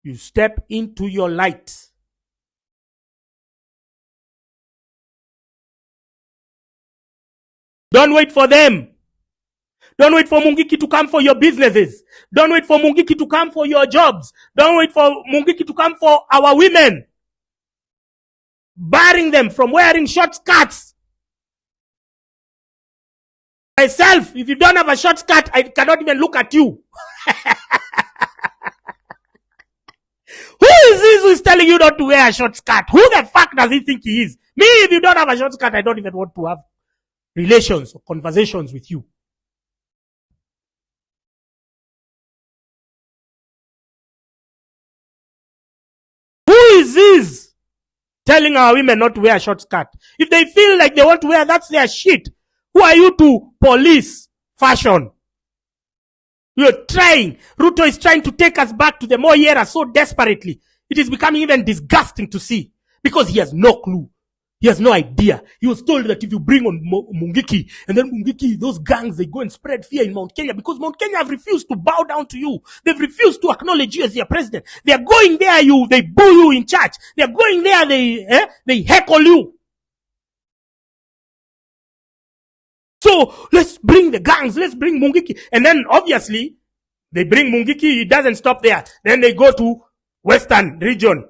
You step into your light. Don't wait for them. Don't wait for Mungiki to come for your businesses. Don't wait for Mungiki to come for your jobs. Don't wait for Mungiki to come for our women, barring them from wearing short skirts. Myself, if you don't have a short skirt, I cannot even look at you. Who is this who is telling you not to wear a short skirt? Who the fuck does he think he is? Me, if you don't have a short skirt, I don't even want to have relations or conversations with you. Who is this telling our women not to wear a short skirt? If they feel like they want to wear, that's their shit. Who are you to police fashion? You're trying. Ruto is trying to take us back to the Moi era so desperately. It is becoming even disgusting to see because he has no clue. He has no idea. He was told that if you bring on Mungiki, and then Mungiki, those gangs, they go and spread fear in Mount Kenya because Mount Kenya have refused to bow down to you. They've refused to acknowledge you as their president. They are going there, they boo you in church. They are going there, they heckle you. So let's bring the gangs, let's bring Mungiki. And then obviously, they bring Mungiki, it doesn't stop there. Then they go to Western region.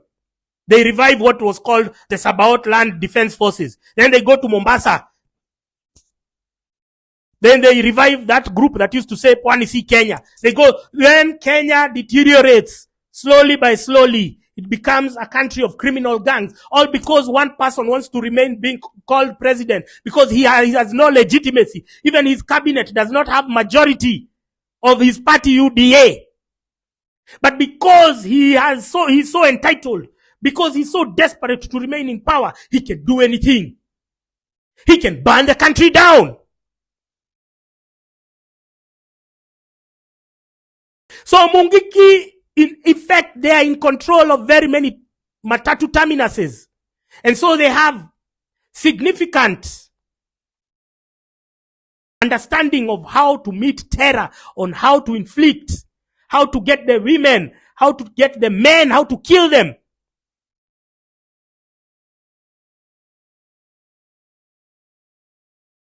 They revive what was called the Sabaot Land Defense Forces. Then they go to Mombasa. Then they revive that group that used to say Pwani si Kenya. They go, then Kenya deteriorates slowly by slowly. It becomes a country of criminal gangs. All because one person wants to remain being called president. Because he has no legitimacy. Even his cabinet does not have majority of his party UDA. But because he's so entitled, because he's so desperate to remain in power, he can do anything. He can burn the country down. So Mungiki, in effect, they are in control of very many matatu terminuses. And so they have significant understanding of how to meet terror, on how to inflict, how to get the women, how to get the men, how to kill them.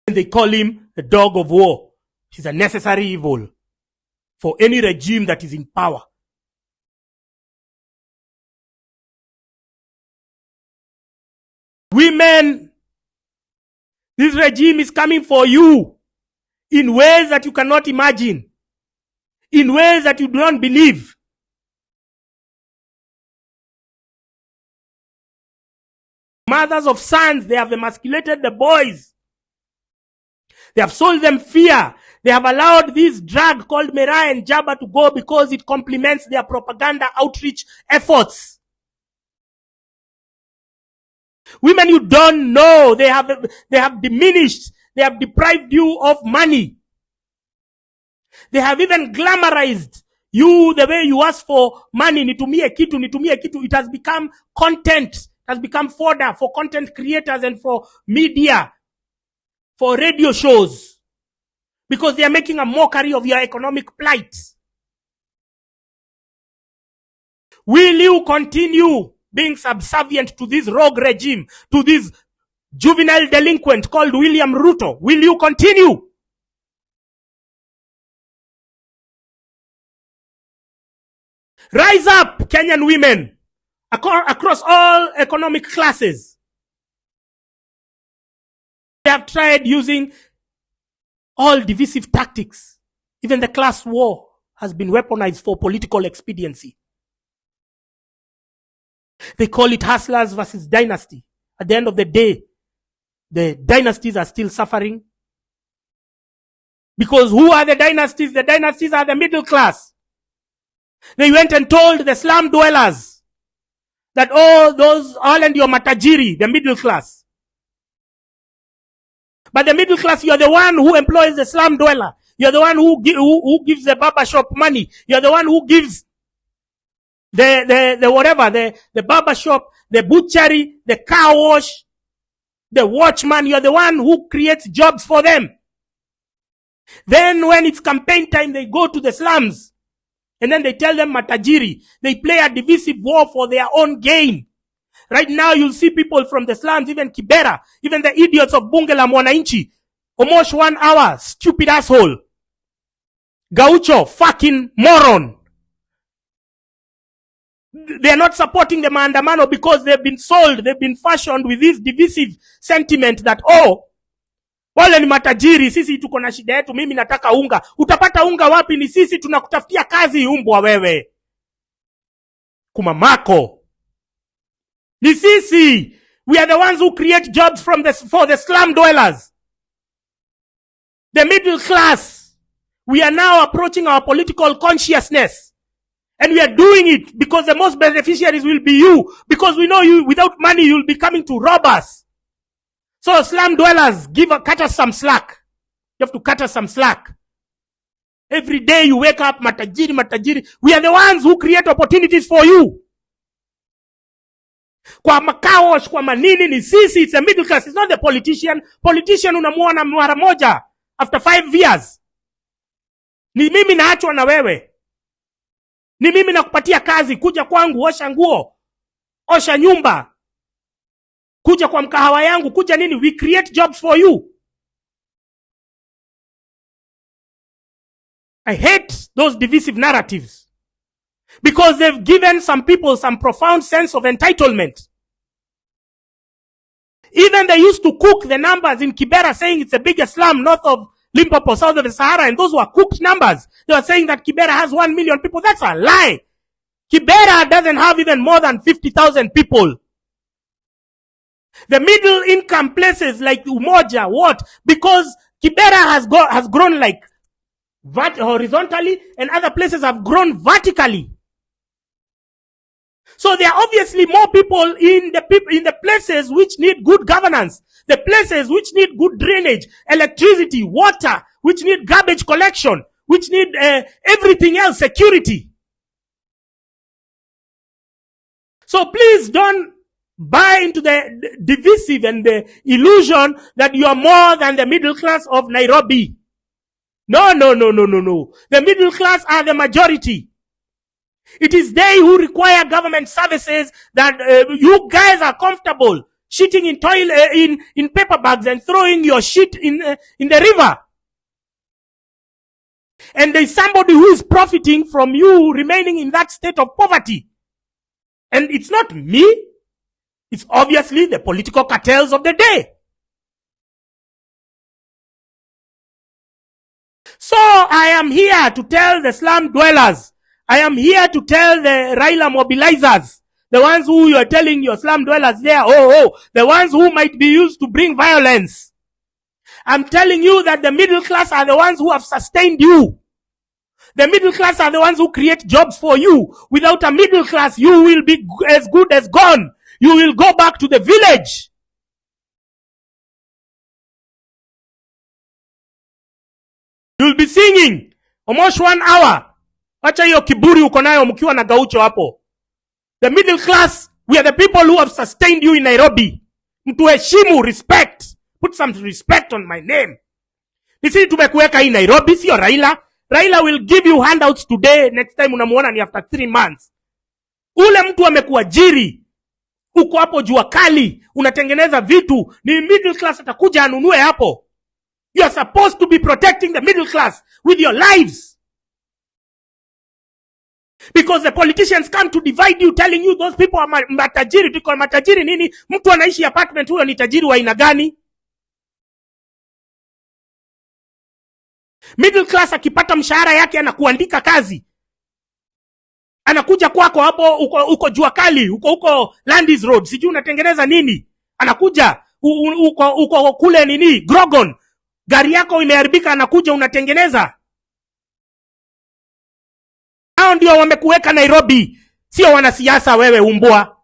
And they call him the dog of war. He's a necessary evil for any regime that is in power. Women, this regime is coming for you in ways that you cannot imagine, in ways that you do not believe. Mothers of sons, they have emasculated the boys. They have sold them fear. They have allowed this drug called Merai and Jabba to go because it complements their propaganda outreach efforts. Women you don't know, they have diminished, they have deprived you of money. They have even glamorized you the way you ask for money. Nitumie kitu. It has become content. It has become fodder for content creators and for media, for radio shows, because they are making a mockery of your economic plight. Will you continue being subservient to this rogue regime, to this juvenile delinquent called William Ruto? Will you continue? Rise up, Kenyan women, across all economic classes. They have tried using all divisive tactics. Even the class war has been weaponized for political expediency. They call it hustlers versus dynasty. At the end of the day, the dynasties are still suffering. Because who are the dynasties? The dynasties are the middle class. They went and told the slum dwellers that, oh, those all and your matajiri, the middle class. But the middle class, you're the one who employs the slum dweller. You're the one who gives the barber shop money. You're the one who gives the barber shop, the butchery, the car wash, the watchman. You're the one who creates jobs for them. Then when it's campaign time, they go to the slums. And then they tell them matajiri. They play a divisive war for their own gain. Right now, you'll see people from the slums, even Kibera, even the idiots of Bunge la Mwananchi. Almost 1 hour, stupid asshole. Gaucho, fucking moron. They are not supporting the Maandamano because they've been sold, they've been fashioned with this divisive sentiment that, oh, wale ni matajiri, sisi tuko na shida yetu, mimi nataka unga. Utapata unga wapi? Ni sisi tunakutafutia kazi, umbwa wewe. Kumamako. Ni sisi. We are the ones who create jobs for the slum dwellers. The middle class. We are now approaching our political consciousness. And we are doing it because the most beneficiaries will be you. Because we know you, without money, you'll be coming to rob us. So slum dwellers, cut us some slack. You have to cut us some slack. Every day you wake up, matajiri. We are the ones who create opportunities for you. Kwa makaosh, kwa manini ni sisi, it's a middle class. It's not the politician. Politician unamuona mara moja after 5 years. Ni mimi naachwa na wewe. Ni mimi nakupatia kazi, kuja kwangu, osha nguo, osha nyumba. Kuja kwa mkahawa yangu, kuja nini? We create jobs for you. I hate those divisive narratives. Because they've given some people some profound sense of entitlement. Even they used to cook the numbers in Kibera, saying it's the biggest slum north of Limpopo, south of the Sahara, and those were cooked numbers. They were saying that Kibera has 1 million people. That's a lie. Kibera doesn't have even more than 50,000 people. The middle income places like Umoja, what? Because Kibera has grown like horizontally, and other places have grown vertically. So there are obviously more people in the places which need good governance, the places which need good drainage, electricity, water, which need garbage collection, which need everything else, security. So please don't buy into the divisive and the illusion that you are more than the middle class of Nairobi. No. The middle class are the majority. It is they who require government services that you guys are comfortable shitting in paper bags and throwing your shit in the river. And there is somebody who is profiting from you remaining in that state of poverty. And it's not me. It's obviously the political cartels of the day. So I am here to tell the slum dwellers, I am here to tell the Raila mobilizers, the ones who you are telling your slum dwellers there, the ones who might be used to bring violence. I'm telling you that the middle class are the ones who have sustained you. The middle class are the ones who create jobs for you. Without a middle class, you will be as good as gone. You will go back to the village. You will be singing almost 1 hour. Acha hiyo kiburi uko nayo mkiwa na gaucho hapo. The middle class, we are the people who have sustained you in Nairobi. Mtuheshimu, respect. Put some respect on my name. Nisi tumekuweka hii Nairobi, sio Raila. Raila will give you handouts today, next time unamuona ni after 3 months. Ule mtu amekuajiri, uko hapo jua kali, unatengeneza vitu, ni middle class atakuja anunue hapo. You are supposed to be protecting the middle class with your lives. Because the politicians come to divide you, telling you those people are matajiri. Because matajiri nini? Mtu anaishi apartment, huyo ni tajiri wa aina gani? Middle class akipata mshahara yake anakuandika kazi, anakuja kwako hapo, uko jua kali, uko Landis Road, sijui unatengeneza nini, anakuja uko kule nini Grogon, gari yako imeharibika, anakuja unatengeneza. Hao ndio wamekuweka Nairobi, sio wanasiasa wewe umbwa.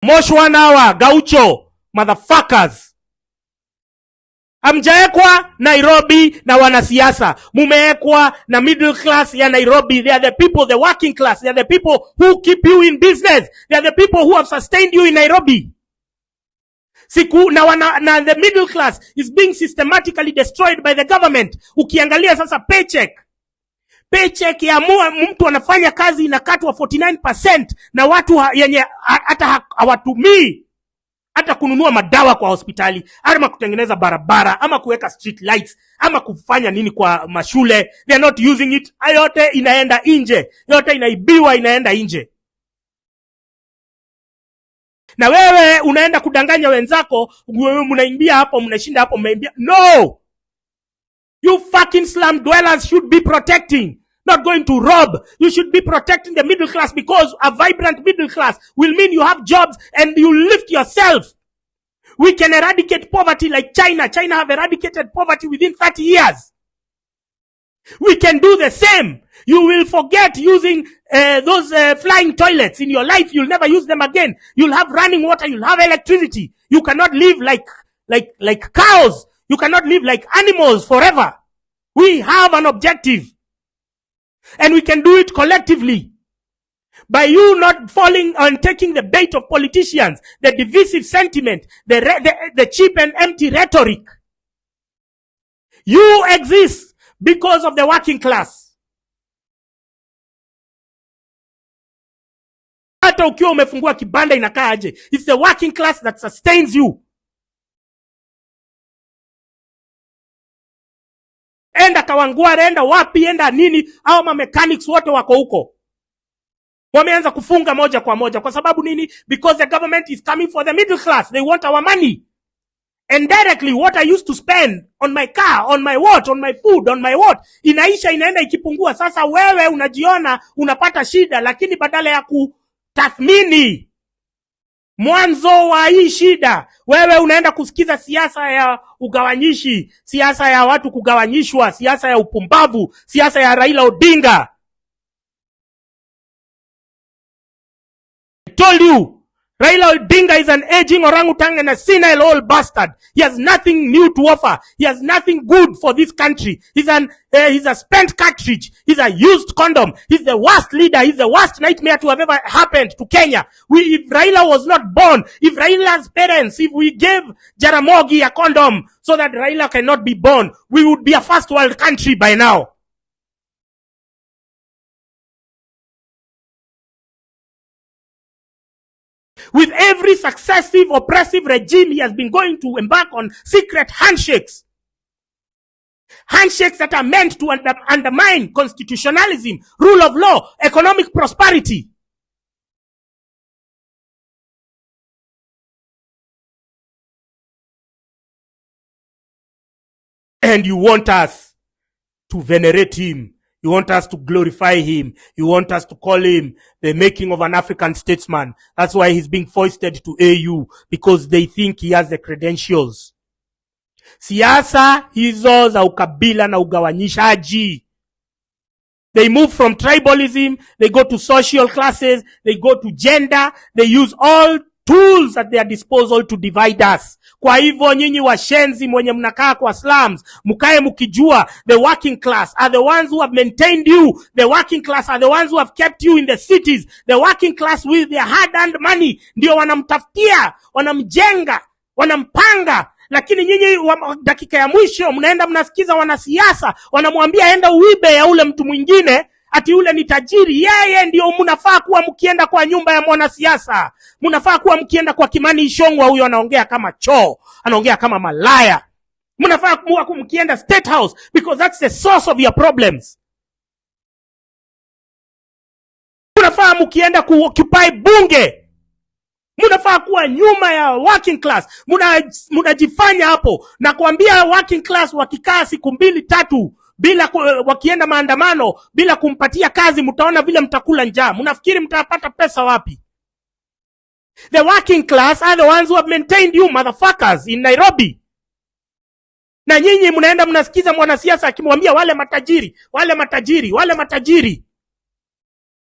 Moshwanawa, Gaucho, motherfuckers. Amjaekwa Nairobi na wanasiasa, mumeekwa na middle class ya Nairobi. They are the people, the working class. They are the people who keep you in business. They are the people who have sustained you in Nairobi. Siku na the middle class is being systematically destroyed by the government. Ukiangalia sasa paycheck ya mtu anafanya kazi inakatwa 49% na watu yenye hata hawatumii hata kununua madawa kwa hospitali, ama kutengeneza barabara, ama kuweka street lights, ama kufanya nini kwa mashule. They are not using it. Yote inaenda nje, yote inaibiwa, inaenda nje. Na wewe unaenda kudanganya wenzako, mnaimbia hapo, mnashinda hapo, mmeimbia. No! You fucking slum dwellers should be protecting, not going to rob. You should be protecting the middle class, because a vibrant middle class will mean you have jobs and you lift yourself. We can eradicate poverty like China. China have eradicated poverty within 30 years. We can do the same. You will forget using those flying toilets in your life. You'll never use them again. You'll have running water. You'll have electricity. You cannot live like cows. You cannot live like animals forever. We have an objective. And we can do it collectively. By you not falling and taking the bait of politicians, the divisive sentiment, the cheap and empty rhetoric. You exist because of the working class. Hata ukiwa umefungua kibanda inakaa aje, it's the working class that sustains you. Enda Kawangware, enda wapi, enda nini, au ma mechanics wote wako huko. Wameanza kufunga moja kwa moja. Kwa sababu nini? Because the government is coming for the middle class. They want our money. And directly what I used to spend on my car, on my what, on my food, on my what, inaisha, inaenda ikipungua. Sasa wewe unajiona unapata shida, lakini badala ya kutathmini mwanzo wa hii shida, wewe unaenda kusikiza siasa ya ugawanyishi, siasa ya watu kugawanyishwa, siasa ya upumbavu, siasa ya Raila Odinga. Told you, Raila Odinga is an aging orangutan and a senile old bastard. He has nothing new to offer. He has nothing good for this country. He's a spent cartridge. He's a used condom. He's the worst leader. He's the worst nightmare to have ever happened to Kenya. If Raila was not born, if Raila's parents, if we gave Jaramogi a condom so that Raila cannot be born, we would be a first world country by now. With every successive oppressive regime, he has been going to embark on secret handshakes. Handshakes that are meant to undermine constitutionalism, rule of law, economic prosperity. And you want us to venerate him. You want us to glorify him. You want us to call him the making of an African statesman. That's why he's being foisted to AU, because they think he has the credentials. Siasa hizo za ukabila na ugawanyishaji. They move from tribalism, they go to social classes, they go to gender, they use all tools at their disposal to divide us. Kwa hivyo nyinyi washenzi mwenye mnakaa kwa slums, mkae mkijua the working class are the ones who have maintained you. The working class are the ones who have kept you in the cities. The working class with their hard-earned money ndio wanamtafutia, wanamjenga, wanampanga. Lakini nyinyi dakika ya mwisho mnaenda mnasikiza wanasiasa, wanamwambia enda uibe ya ule mtu mwingine, ati yule ni tajiri. Yeye ndio mnafaa kuwa mkienda kwa nyumba ya mwanasiasa. Mnafaa kuwa mkienda kwa Kimani Ichung'wah, huyo anaongea kama choo, anaongea kama malaya. Mnafaa kuwa mkienda State House because that's the source of your problems. Mnafaa mkienda kuoccupy bunge. Mnafaa kuwa nyuma ya working class. Mnajifanya hapo. Na kuambia working class wakikaa siku 2-3 bila wakienda maandamano bila kumpatia kazi, mtaona vile mtakula njaa. Mnafikiri mtapata pesa wapi? The working class are the ones who have maintained you motherfuckers in Nairobi. Na nyinyi mnaenda mnasikiza mwanasiasa akimwambia wale matajiri, wale matajiri, wale matajiri.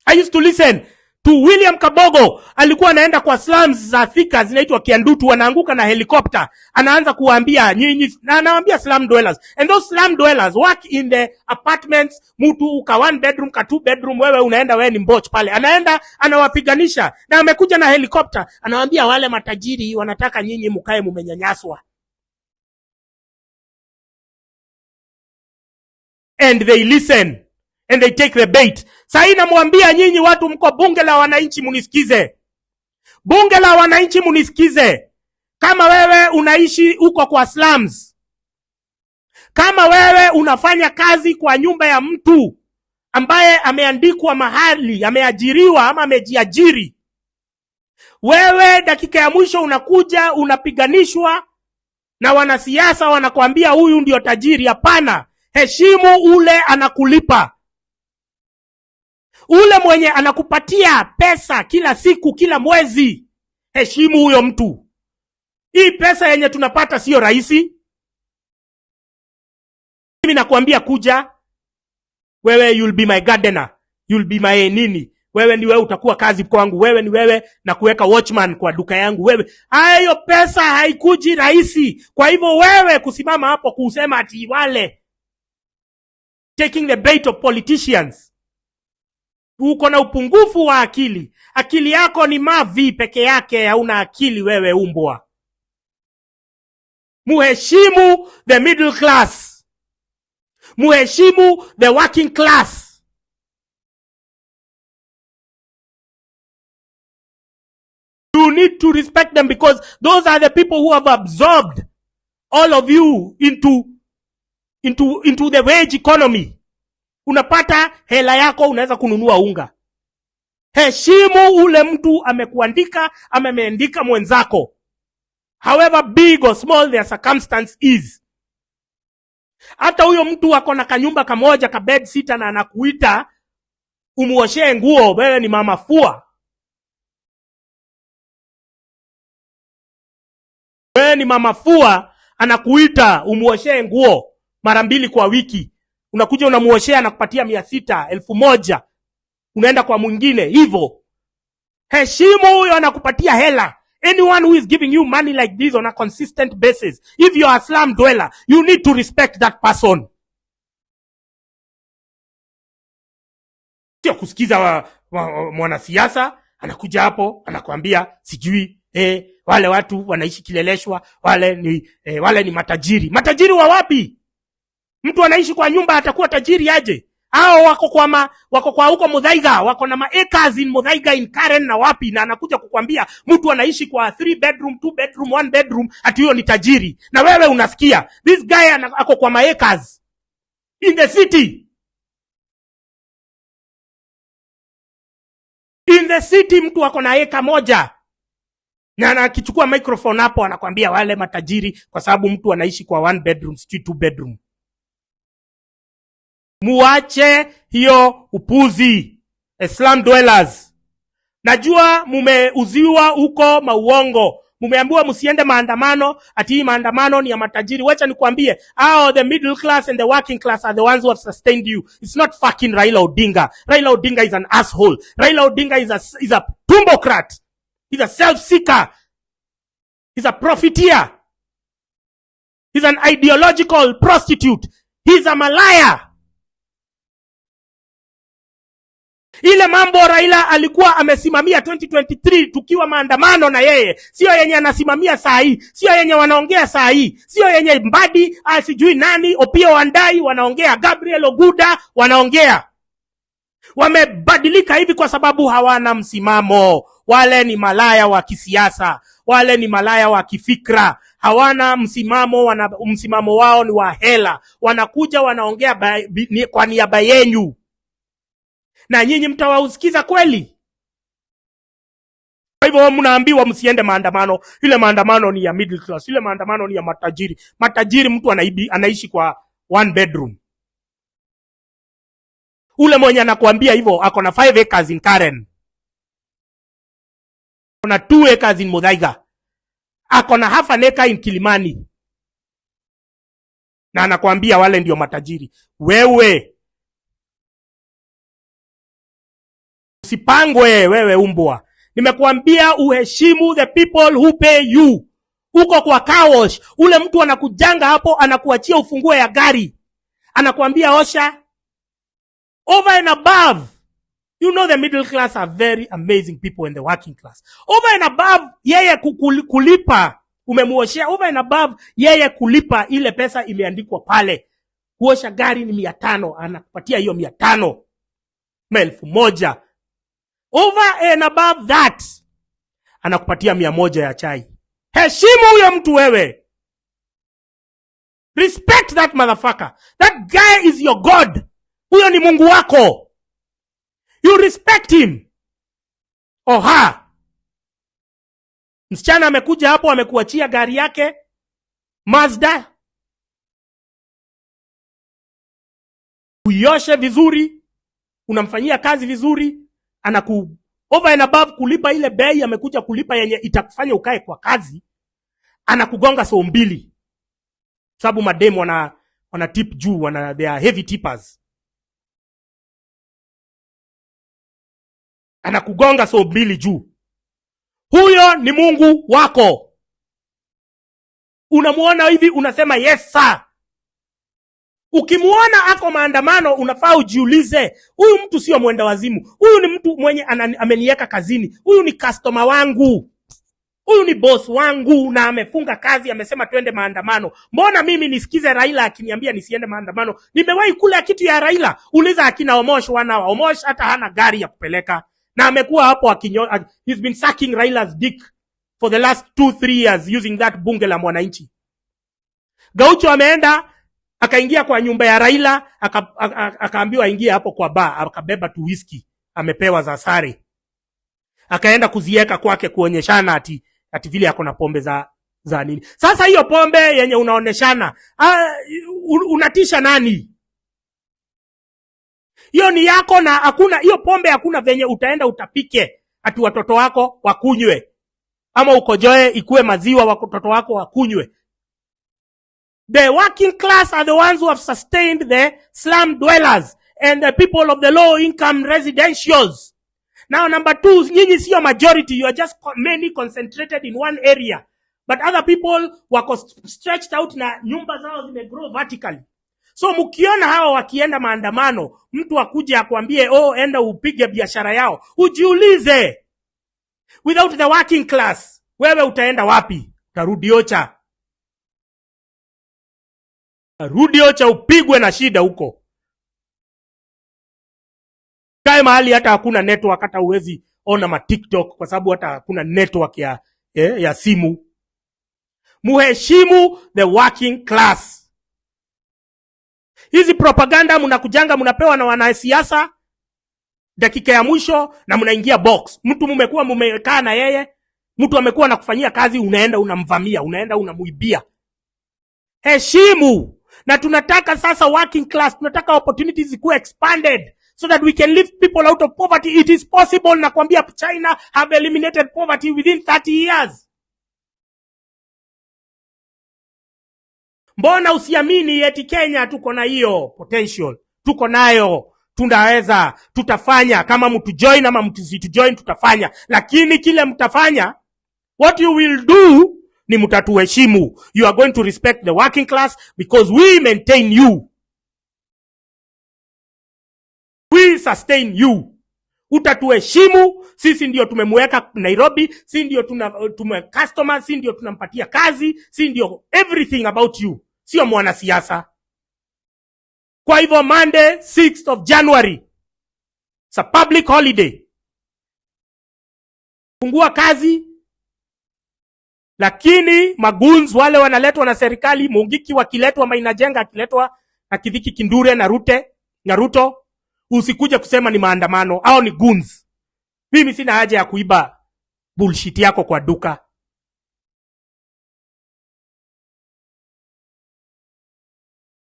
I used to listen to William Kabogo. Alikuwa anaenda kwa slums za Thika zinaitwa Kiandutu, anaanguka na helicopter. Anaanza kuwaambia nyinyi, na anawaambia slum dwellers. And those slum dwellers work in the apartments, mtu ka 1 bedroom, ka 2 bedroom, wewe unaenda wewe ni mboch pale. Anaenda anawapiganisha na amekuja na helicopter. Anawaambia wale matajiri wanataka nyinyi mkae mumenyanyaswa. And they listen. And they take the bait. Sasa namwambia nyinyi watu mko bunge la wananchi munisikize. Bunge la wananchi munisikize. Kama wewe unaishi uko kwa slums, kama wewe unafanya kazi kwa nyumba ya mtu ambaye ameandikwa mahali, ameajiriwa ama amejiajiri, wewe dakika ya mwisho unakuja unapiganishwa na wanasiasa wanakuambia huyu ndio tajiri. Hapana, heshimu ule anakulipa. Ule mwenye anakupatia pesa kila siku, kila mwezi, heshimu huyo mtu. Hii pesa yenye tunapata sio rahisi. Mimi nakuambia kuja, wewe you'll be my gardener, you'll be my nini. Wewe ni wewe utakuwa kazi kwangu, wewe ni wewe na kuweka watchman kwa duka yangu wewe. Hayo pesa haikuji rahisi. Kwa hivyo wewe kusimama hapo kusema ati wale taking the bait of politicians, uko na upungufu wa akili. Akili yako ni mavi peke yake, hauna akili wewe umbwa. Muheshimu the middle class. Muheshimu the working class. You need to respect them because those are the people who have absorbed all of you into the wage economy. Unapata hela yako unaweza kununua unga. Heshimu ule mtu amekuandika, ameandika mwenzako. However big or small their circumstance is. Hata huyo mtu ako na kanyumba kamoja ka bed sitter na anakuita umuoshe nguo, wewe ni mama fua. Wewe ni mama fua, anakuita umuoshe nguo mara 2 kwa wiki. Unakuja unamuoshea na kupatia 600, 1000. Unaenda kwa mwingine hivyo. Heshimu huyo anakupatia hela. Anyone who is giving you money like this on a consistent basis, if you are a slum dweller, you need to respect that person. Sio kusikiza mwanasiasa anakuja hapo anakuambia sijui wale watu wanaishi kileleshwa, wale ni matajiri. Matajiri wa wapi? Mtu anaishi kwa nyumba atakuwa tajiri aje? Hao wako kwa huko Muthaiga, wako na acres in Muthaiga, in Karen na wapi, na anakuja kukwambia mtu anaishi kwa 3 bedroom, 2 bedroom, 1 bedroom ati huyo ni tajiri. Na wewe unasikia this guy ako kwa acres in the city. In the city mtu wako na eka moja. Na anakichukua microphone hapo anakuambia wale matajiri kwa sababu mtu anaishi kwa 1 bedroom, 2 bedroom. Muache hiyo upuzi. Slum dwellers. Najua mumeuziwa huko mauongo. Mumeambiwa msiende maandamano, ati maandamano ni ya matajiri. Wacha nikwambie, the middle class and the working class are the ones who have sustained you. It's not fucking Raila Odinga. Raila Odinga is an asshole. Raila Odinga is a tumbocrat. He's a self-seeker. He's a profiteer. He's an ideological prostitute. He's a malaya. Ile mambo Raila alikuwa amesimamia 2023 tukiwa maandamano na yeye, sio yenye anasimamia saa hii, sio yenye wanaongea saa hii, sio yenye Mbadi sijui nani Opiyo Wandayi wanaongea, Gabriel Oguda wanaongea. Wamebadilika hivi kwa sababu hawana msimamo. Wale ni malaya wa kisiasa, wale ni malaya wa kifikra, hawana msimamo. Msimamo wao ni wa hela. Wanakuja wanaongea kwa niaba yenu, na nyinyi mtawausikiza kweli? Kwa hivyo mnaambiwa msiende maandamano. Ile maandamano ni ya middle class, ile maandamano ni ya matajiri. Matajiri mtu anaishi kwa one bedroom. Ule mwenye anakuambia hivyo ako na 5 acres in Karen, ako na 2 acres in Muthaiga, ako na half an acre in Kilimani, na anakuambia wale ndio matajiri. Wewe usipangwe, wewe umbwa. Nimekuambia uheshimu the people who pay you. Uko kwa car wash, ule mtu anakujanga hapo, anakuachia ufunguo ya gari, anakuambia osha. Over and above, you know the middle class are very amazing people in the working class. Over and above, yeye kulipa, umemuoshea. Over and above, yeye kulipa ile pesa imeandikwa pale. Kuosha gari ni 500, anakupatia hiyo 500. 1,000. Over and above that, anakupatia 100 ya chai. Heshimu huyo mtu wewe. Respect that motherfucker. That guy is your God. Huyo ni Mungu wako. You respect him. Oha. Msichana amekuja hapo, amekuachia gari yake Mazda, uioshe vizuri, unamfanyia kazi vizuri, over and above kulipa ile bei amekuja kulipa yenye itakufanya ukae kwa kazi, anakugonga so 2. Sababu mademu wana tip juu, they are heavy tippers. Anakugonga so 2 juu. Huyo ni Mungu wako. Unamuona hivi unasema yes sir. Ukimuona ako maandamano unafaa ujiulize, huyu mtu sio mwenda wazimu. Huyu ni mtu mwenye ameniweka kazini. Huyu ni customer wangu. Huyu ni boss wangu na amefunga kazi, amesema twende maandamano. Mbona mimi nisikize Raila akiniambia nisiende maandamano? Nimewahi kula kitu ya Raila. Uliza akina Omosh Omosh hata hana gari ya kupeleka. Na amekuwa hapo he's been sucking Raila's dick for the last 2-3 years using that bunge la Mwananchi. Gaucho ameenda akaingia kwa nyumba ya Raila, akaambiwa aingie hapo kwa bar, akabeba tu whisky amepewa za sare, akaenda kuzieka kwake kuonyeshana ati vile yako na pombe za nini. Sasa hiyo pombe yenye unaoneshana unatisha nani? Hiyo ni yako, na hakuna hiyo pombe, hakuna venye utaenda utapike ati watoto wako wakunywe, ama ukojoe ikue maziwa watoto wako wakunywe. The working class are the ones who have sustained the slum dwellers and the people of the low income residentials. Now number 2, nyinyi sio majority, you are just many concentrated in one area. But other people wako stretched out na nyumba zao zimegrow vertically. So mkiona hao wakienda maandamano, mtu akuje akwambie enda upige biashara yao, ujiulize, without the working class wewe utaenda wapi? Utarudi Ocha. Rudi Ocha upigwe na shida huko. Kae mahali hata hakuna network, hata uwezi ona ma TikTok kwa sababu hata hakuna network ya simu. Muheshimu the working class. Hizi propaganda mnakujanga mnapewa na wanasiasa dakika ya mwisho na mnaingia box. Mtu mmekuwa mmekaa na yeye, mtu amekuwa anakufanyia kazi, unaenda unamvamia, unaenda unamuibia. Heshimu. Na tunataka sasa working class, tunataka opportunities zikuwe expanded so that we can lift people out of poverty. It is possible. Nakwambia China have eliminated poverty within 30 years. Mbona usiamini eti Kenya tuko na hiyo potential? Tuko nayo, tunaweza, tutafanya. Kama mtu join ama mtu situjoin tutafanya. Lakini kile mtafanya, what you will do ni mtatuheshimu. You are going to respect the working class because we maintain you. We sustain you. Utatuheshimu. Sisi ndio tumemweka Nairobi, sisi ndio customer, sisi ndio tunampatia kazi, sisi ndio everything about you. Sio mwanasiasa. Kwa hivyo Monday 6th of January It's a public holiday. Fungua kazi. Lakini magoons wale wanaletwa na serikali, Mungiki wakiletwa, Maina Jenga akiletwa, na Kithiki Kindure na Ruto, usikuje kusema ni maandamano au ni goons. Mimi sina haja ya kuiba bullshit yako kwa duka.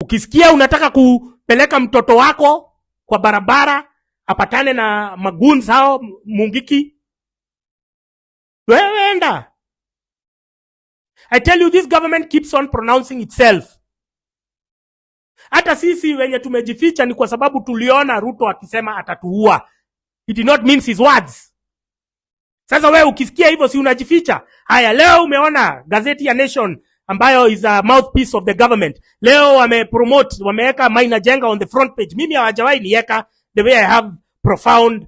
Ukisikia unataka kupeleka mtoto wako kwa barabara apatane na magoons hao Mungiki, wewe enda. I tell you, this government keeps on pronouncing itself. Hata sisi wenye tumejificha ni kwa sababu tuliona Ruto akisema atatuua. It did not mean his words. Sasa wewe ukisikia hivyo si unajificha? Haya, leo umeona gazeti ya Nation ambayo is a mouthpiece of the government. Leo wameweka Maina Jenga on the front page. Mimi hawajawahi niweka, the way I have profound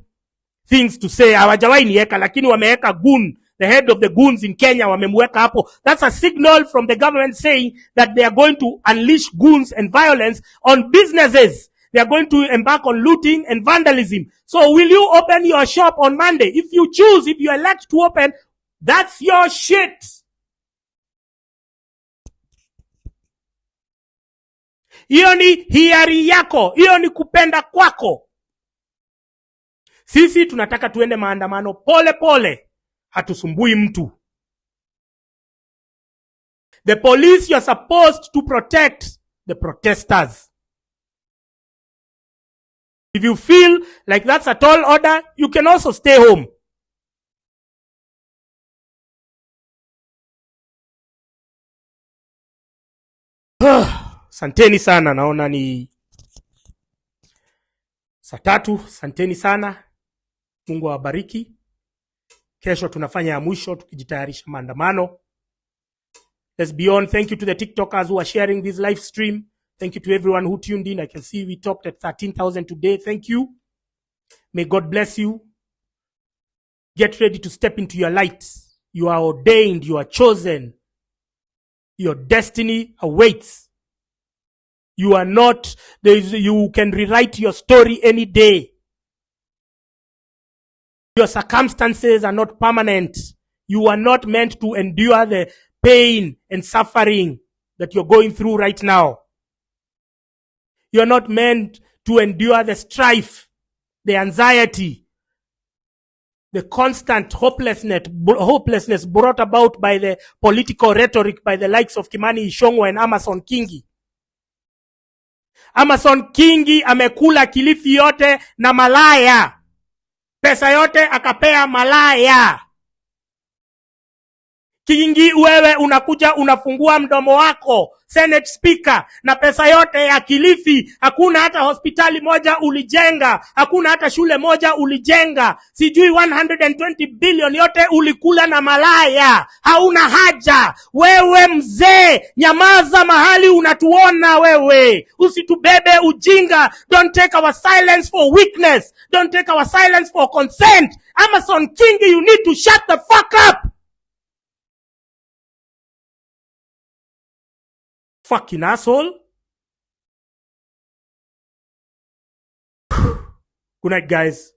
things to say. Hawajawahi niweka, lakini wameweka goon, the head of the goons in Kenya, wamemweka hapo. That's a signal from the government saying that they are going to unleash goons and violence on businesses. They are going to embark on looting and vandalism. So will you open your shop on Monday? If you choose, if you elect to open, that's your shit. Hiyo ni hiari yako. Hiyo ni kupenda kwako. Sisi tunataka tuende maandamano pole pole. Hatusumbui mtu. The police, you are supposed to protect the protesters. If you feel like that's a tall order, you can also stay home. Santeni sana, naona ni saa 3. Santeni sana. Mungu awabariki. Kesho tunafanya ya mwisho tukijitayarisha maandamano. Let's be on. Thank you to the TikTokers who are sharing this live stream. Thank you to everyone who tuned in. I can see we topped at 13,000 today. Thank you. May God bless you. Get ready to step into your light. You are ordained. You are chosen. Your destiny awaits. You are not, you can rewrite your story any day. Your circumstances are not permanent. You are not meant to endure the pain and suffering that you're going through right now. You're not meant to endure the strife, the anxiety, the constant hopelessness brought about by the political rhetoric by the likes of Kimani Ichung'wah and Amason Kingi. Amason Kingi amekula Kilifi yote na malaya. Pesa yote akapea malaya. Kingi, wewe unakuja unafungua mdomo wako, Senate Speaker, na pesa yote ya Kilifi. Hakuna hata hospitali moja ulijenga. Hakuna hata shule moja ulijenga. Sijui 120 billion yote ulikula na malaya. Hauna haja. Wewe mzee, nyamaza mahali unatuona wewe. Usitubebe ujinga. Don't take our silence for weakness. Don't take our silence for consent. Amason Kingi, you need to shut the fuck up. Fucking asshole. Good night, guys.